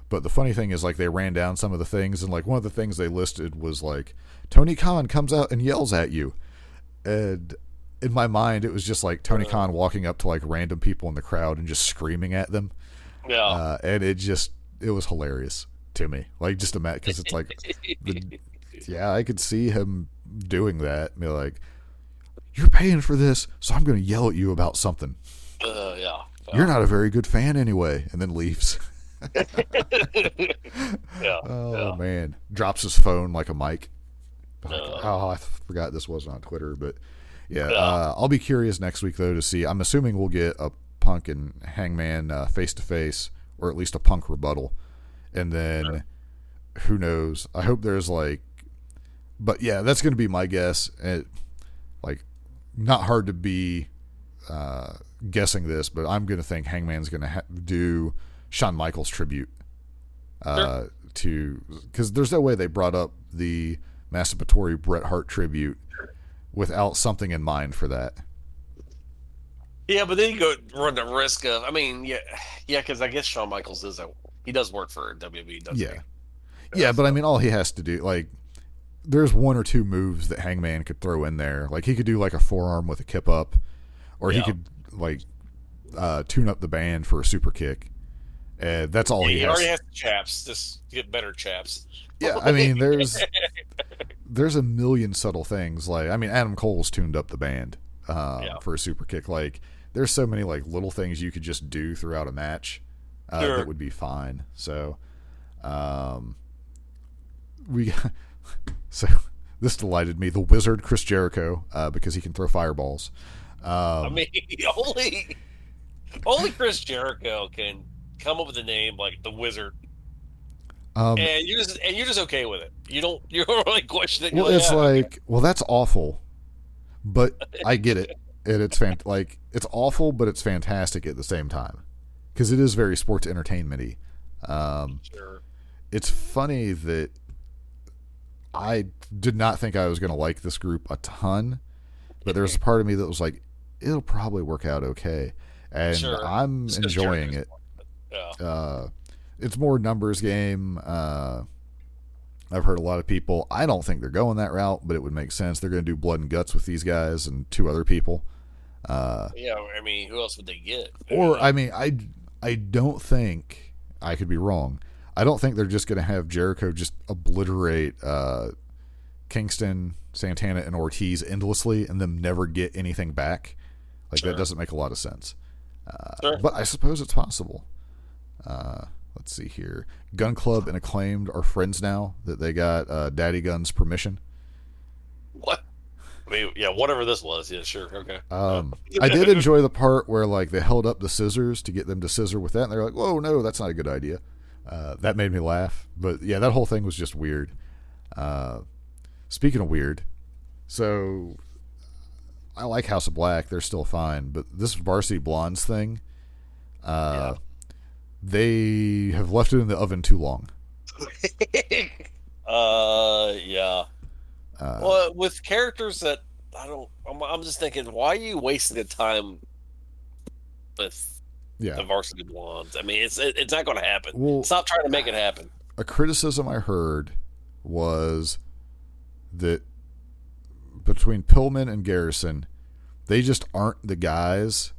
But the funny thing is, like, they ran down some of the things, and like one of the things they listed was like Tony Khan comes out and yells at you, and in my mind it was just like Tony Khan walking up to like random people in the crowd and just screaming at them.
Yeah.
And it was hilarious to me. Like, just imagine, because it's like, I could see him doing that. Be like, you're paying for this, so I'm going to yell at you about something. You're not a very good fan anyway, and then leaves. Man, drops his phone like a mic. I forgot this wasn't on Twitter, but I'll be curious next week though to see. I'm assuming we'll get a Punk and Hangman face to face, or at least a Punk rebuttal, and then who knows? I hope there's like, but yeah, that's going to be my guess. Like, not hard to be guessing this, but I'm going to think Hangman's going to do Shawn Michaels tribute to, because there's no way they brought up the masturbatory Bret Hart tribute without something in mind for that.
Yeah, but then you go run the risk of, I mean, because I guess Shawn Michaels he does work for WWE, doesn't he?
Yeah, but I mean, all he has to do, like, there's one or two moves that Hangman could throw in there. Like, he could do like a forearm with a kip up, or he could like tune up the band for a super kick. That's all he has.
He already has the chaps. Just get better chaps.
Yeah, I mean, there's a million subtle things. Like, I mean, Adam Cole's tuned up the band for a super kick. Like, there's so many like little things you could just do throughout a match that would be fine. So, so this delighted me. The Wizard, Chris Jericho, because he can throw fireballs.
I mean, only Chris Jericho can come up with a name like the Wizard. And you're just okay with it. You don't really question it.
Well, it's like, well, that's awful, but I get it, and it's it's awful, but it's fantastic at the same time, because it is very sports entertainment-y.
Sure.
It's funny that I did not think I was going to like this group a ton, but there's a part of me that was like, it'll probably work out okay, and I'm enjoying it.
Yeah.
It's more numbers game. I've heard a lot of people, I don't think they're going that route, but it would make sense. They're going to do blood and guts with these guys and two other people.
I mean, who else would they get?
Or, I mean, I don't think, I could be wrong, I don't think they're just going to have Jericho just obliterate Kingston, Santana, and Ortiz endlessly and them never get anything back. Like, that doesn't make a lot of sense. But I suppose it's possible. Let's see here. Gun Club and Acclaimed are friends now that they got Daddy Gun's permission.
What? I mean, yeah, whatever this was. Yeah, sure. Okay.
I did enjoy the part where like they held up the scissors to get them to scissor with that, and they're like, "Whoa, no, that's not a good idea." That made me laugh. But yeah, that whole thing was just weird. Speaking of weird, so I like House of Black. They're still fine, but this Varsity Blondes thing, they have left it in the oven too long.
Yeah. Well, with characters that I'm just thinking, why are you wasting the time with
Yeah.
the Varsity Blondes? I mean, it's not going to happen.
Well,
Stop trying to make it happen.
A criticism I heard was that between Pillman and Garrison, they just aren't the guys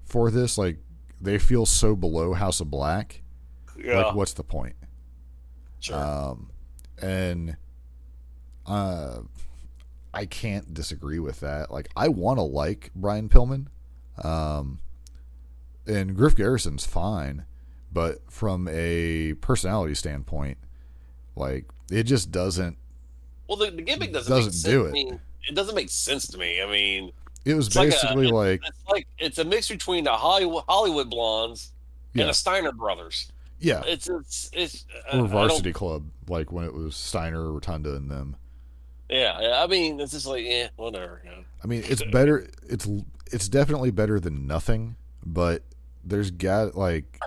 for this. Like, they feel so below House of Black.
Yeah.
Like, what's the point?
Sure.
And I can't disagree with that. Like, I want to like Brian Pillman. And Griff Garrison's fine. But from a personality standpoint, like, it just doesn't.
Well, the gimmick doesn't make sense.
Do it.
I mean, it doesn't make sense to me. I mean,
it was basically
it's a mix between the Hollywood Blondes and the Steiner brothers.
Yeah,
it's
or Varsity Club, like when it was Steiner, Rotunda, and them.
Yeah. I mean, it's just like, whatever. Yeah.
I mean, it's better. It's definitely better than nothing. But there's like,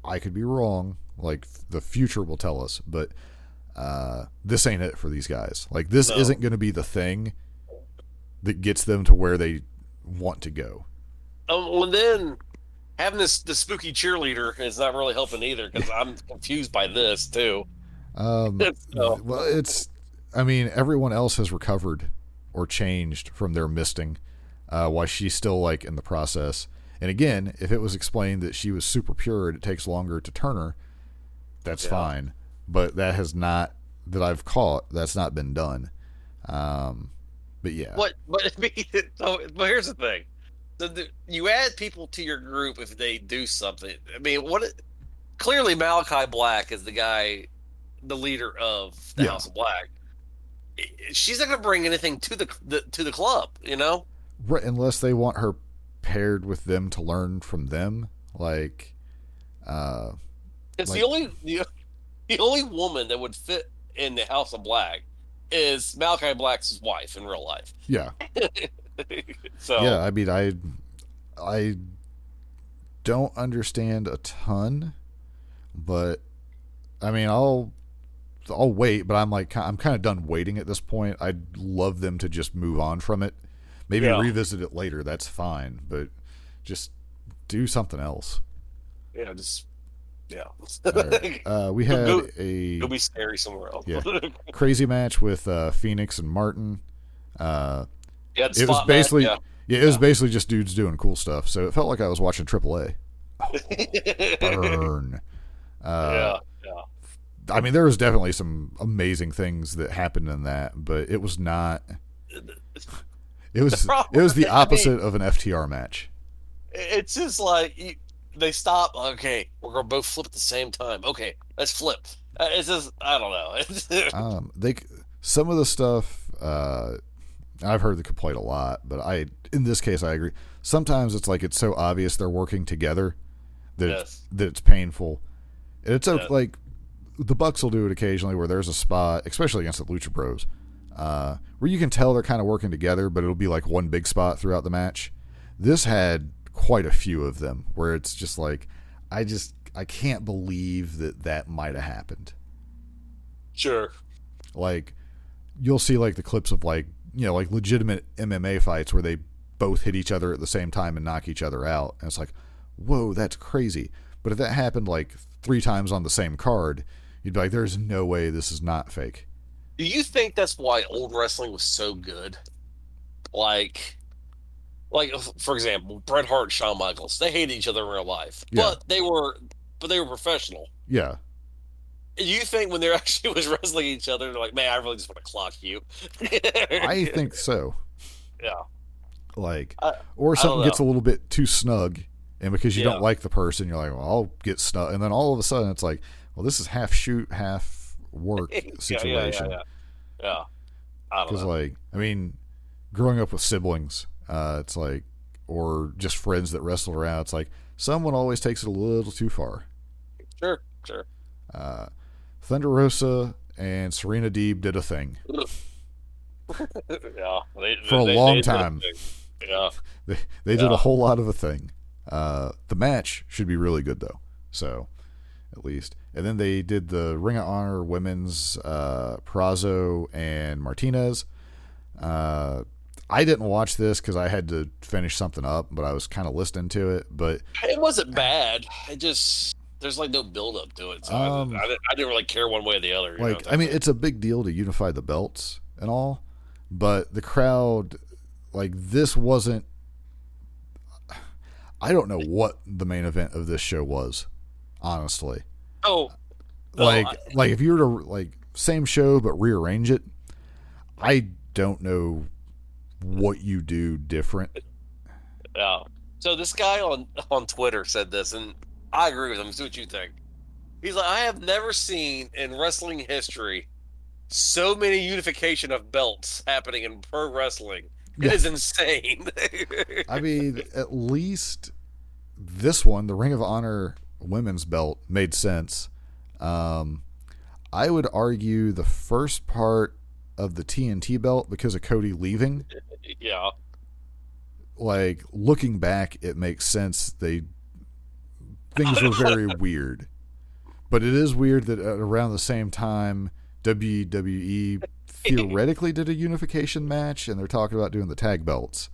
I could be wrong. Like, the future will tell us, but this ain't it for these guys. Like, this isn't going to be the thing that gets them to where they want to go. Oh,
and then having the spooky cheerleader is not really helping either, because I'm confused by this too.
Well, I mean, everyone else has recovered or changed from their misting, while she's still, like, in the process. And again, if it was explained that she was super pure and it takes longer to turn her, that's fine. But that has not, that I've caught, that's not been done. But yeah.
But here's the thing. You add people to your group if they do something. I mean, clearly Malachi Black is the guy, the leader of the House of Black. She's not going to bring anything to the club, you know?
Right, unless they want her paired with them to learn from them. Like,
it's the only woman that would fit in the House of Black is Malachi Black's wife in real life.
Yeah.
So
yeah, I mean, I don't understand a ton, but I mean, I'll wait. But I'm kind of done waiting at this point. I'd love them to just move on from it. Maybe revisit it later. That's fine, but just do something else.
Yeah, just. Yeah.
Right. We had
go be scary somewhere else.
Yeah. Crazy match with Phoenix and Martin.
It
was basically it was basically just dudes doing cool stuff. So it felt like I was watching AAA. Burn. I mean, there was definitely some amazing things that happened in that, but it was not. It was the opposite of an FTR match.
It's just like they stop. Okay, we're gonna both flip at the same time. Okay, let's flip. It's just, I don't know.
Some of the stuff. I've heard the complaint a lot, but in this case I agree. Sometimes it's like it's so obvious they're working together that it's painful. And it's like the Bucks will do it occasionally where there's a spot, especially against the Lucha Bros, where you can tell they're kind of working together, but it'll be like one big spot throughout the match. This had quite a few of them where it's just like, I can't believe that might have happened.
Sure.
Like, you'll see like the clips of like, you know, like legitimate MMA fights where they both hit each other at the same time and knock each other out. And it's like, whoa, that's crazy. But if that happened like 3 times on the same card, you'd be like, there's no way this is not fake.
Do you think that's why old wrestling was so good? Like for example, Bret Hart and Shawn Michaels, they hated each other in real life, but they were professional.
Yeah.
Do you think when they actually was wrestling each other, they're like, man, I really just want to clock you?
I think so.
Yeah.
Like, or something gets a little bit too snug, and because you don't like the person, you're like, well, I'll get snug. And then all of a sudden it's like, well, this is half shoot, half work situation.
Yeah. I don't know.
Like, I mean, growing up with siblings, it's like, or just friends that wrestle around, it's like, someone always takes it a little too far.
Sure.
Thunder Rosa and Serena Deeb did a thing. For a long time.
Yeah.
They did a whole lot of a thing. The match should be really good, though. So, at least. And then they did the Ring of Honor women's Perazo and Martinez. I didn't watch this because I had to finish something up, but I was kind of listening to it. But
it wasn't bad. It just there's like no build up to it, so I didn't really care one way or the other.
I mean, it's a big deal to unify the belts and all, but the crowd, like, this wasn't. I don't know what the main event of this show was, honestly.
Oh,
like if you were to same show but rearrange it, I don't know what you do different.
Yeah. So this guy on Twitter said this, and I agree with him. See what you think. He's like, I have never seen in wrestling history so many unification of belts happening in pro wrestling. It is insane.
I mean, at least this one, the Ring of Honor women's belt, made sense. I would argue the first part of the TNT belt, because of Cody leaving.
Yeah.
Like, looking back, it makes sense. Things were very weird. But it is weird that at around the same time, WWE theoretically did a unification match, and they're talking about doing the tag belts.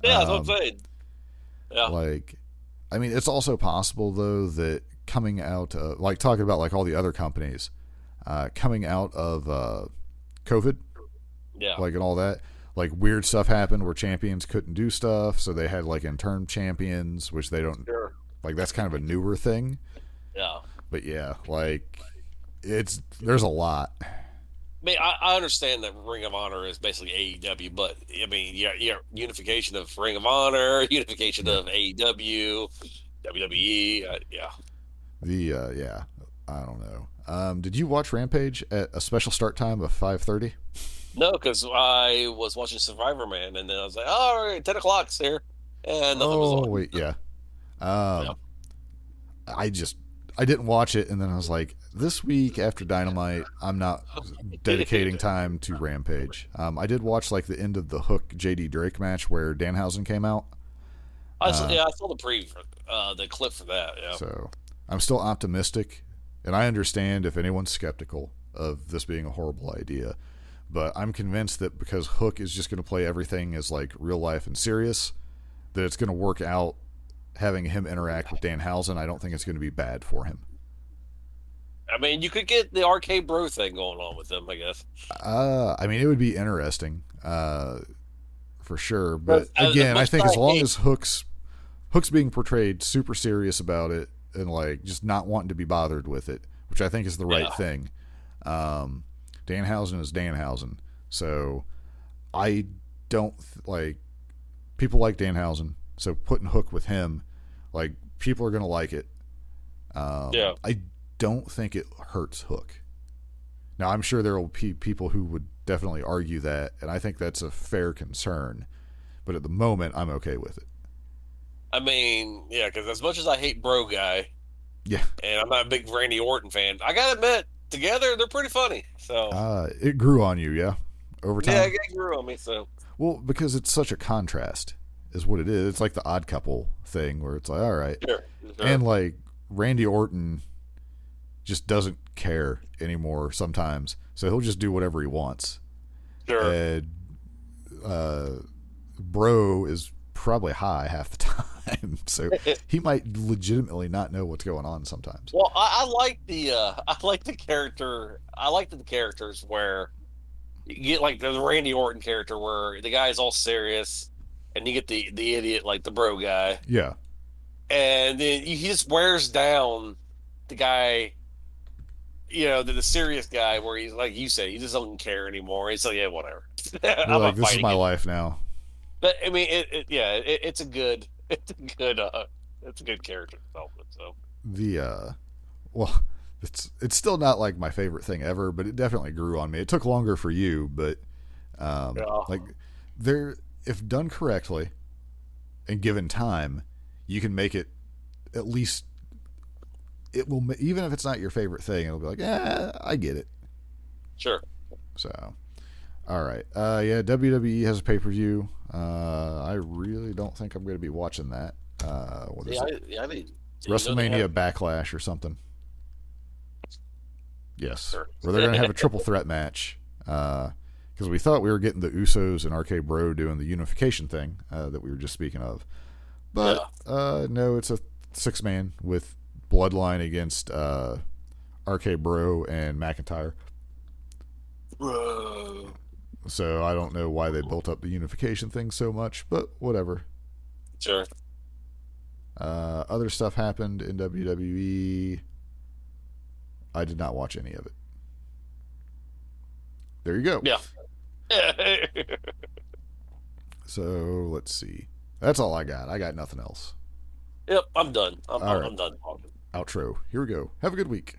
Yeah, that's what I'm saying. Yeah.
I mean, it's also possible, though, that coming out, talking about, all the other companies, coming out of COVID, and all that, weird stuff happened where champions couldn't do stuff, so they had, interim champions, which they don't, that's kind of a newer thing.
Yeah.
But, yeah, there's a lot.
I mean, I understand that Ring of Honor is basically AEW, but I mean, unification of Ring of Honor, unification of AEW, WWE,
I don't know. Did you watch Rampage at a special start time of 5:30?
No, because I was watching Survivor Man, and then I was like, oh, all right, 10 o'clock's here, and nothing was on.
Oh wait, yeah. I didn't watch it, and then I was like, this week after Dynamite, I'm not dedicating time to Rampage. I did watch the end of the Hook JD Drake match where Danhausen came out.
I saw the clip for that. Yeah.
So I'm still optimistic, and I understand if anyone's skeptical of this being a horrible idea, but I'm convinced that because Hook is just going to play everything as real life and serious, that it's going to work out. Having him interact with Danhausen, I don't think it's going to be bad for him.
I mean, you could get the arcade bro thing going on with them, I guess.
I mean, it would be interesting, for sure. But again, I think as long as Hook's being portrayed super serious about it and just not wanting to be bothered with it, which I think is the right thing. Danhausen is Danhausen, so I don't people like Danhausen. So putting Hook with him, people are going to like it. I don't think it hurts Hook. Now, I'm sure there will be people who would definitely argue that, and I think that's a fair concern. But at the moment, I'm okay with it.
I mean, yeah, because as much as I hate Bro Guy, and I'm not a big Randy Orton fan, I got to admit, together, they're pretty funny. So
it grew on you, yeah? Over time?
Yeah, it grew on me, so.
Well, because it's such a contrast. Is what it is. It's like the Odd Couple thing where it's all right.
Sure.
And Randy Orton just doesn't care anymore sometimes. So he'll just do whatever he wants.
Sure.
And Bro is probably high half the time. So he might legitimately not know what's going on sometimes.
Well, I like the character. I like the characters where you get the Randy Orton character where the guy's all serious. And you get the idiot, the Bro Guy.
Yeah.
And then he just wears down the guy, the serious guy where he's, like you said, he just doesn't care anymore. He's like, yeah, whatever.
This is my life now.
But, I mean, it's a good character development, so.
Well, it's still not, my favorite thing ever, but it definitely grew on me. It took longer for you, but, if done correctly and given time, you can make it at least. It will, even if it's not your favorite thing, it'll be I get it.
Sure.
So, all right. WWE has a pay-per-view. I really don't think I'm going to be watching that. What is it?
I mean,
WrestleMania Backlash or something. Yes.
Sure.
Where they're going to have a triple threat match. because we thought we were getting the Usos and RK Bro doing the unification thing that we were just speaking of. But no, it's a 6-man with Bloodline against RK Bro and McIntyre.
Bro.
So I don't know why they built up the unification thing so much, but whatever.
Sure.
Other stuff happened in WWE. I did not watch any of it. There you go.
Yeah.
So let's see. That's all I got. I got nothing else.
Yep, I'm done. I'm
right.
done talking.
Outro. Here we go. Have a good week.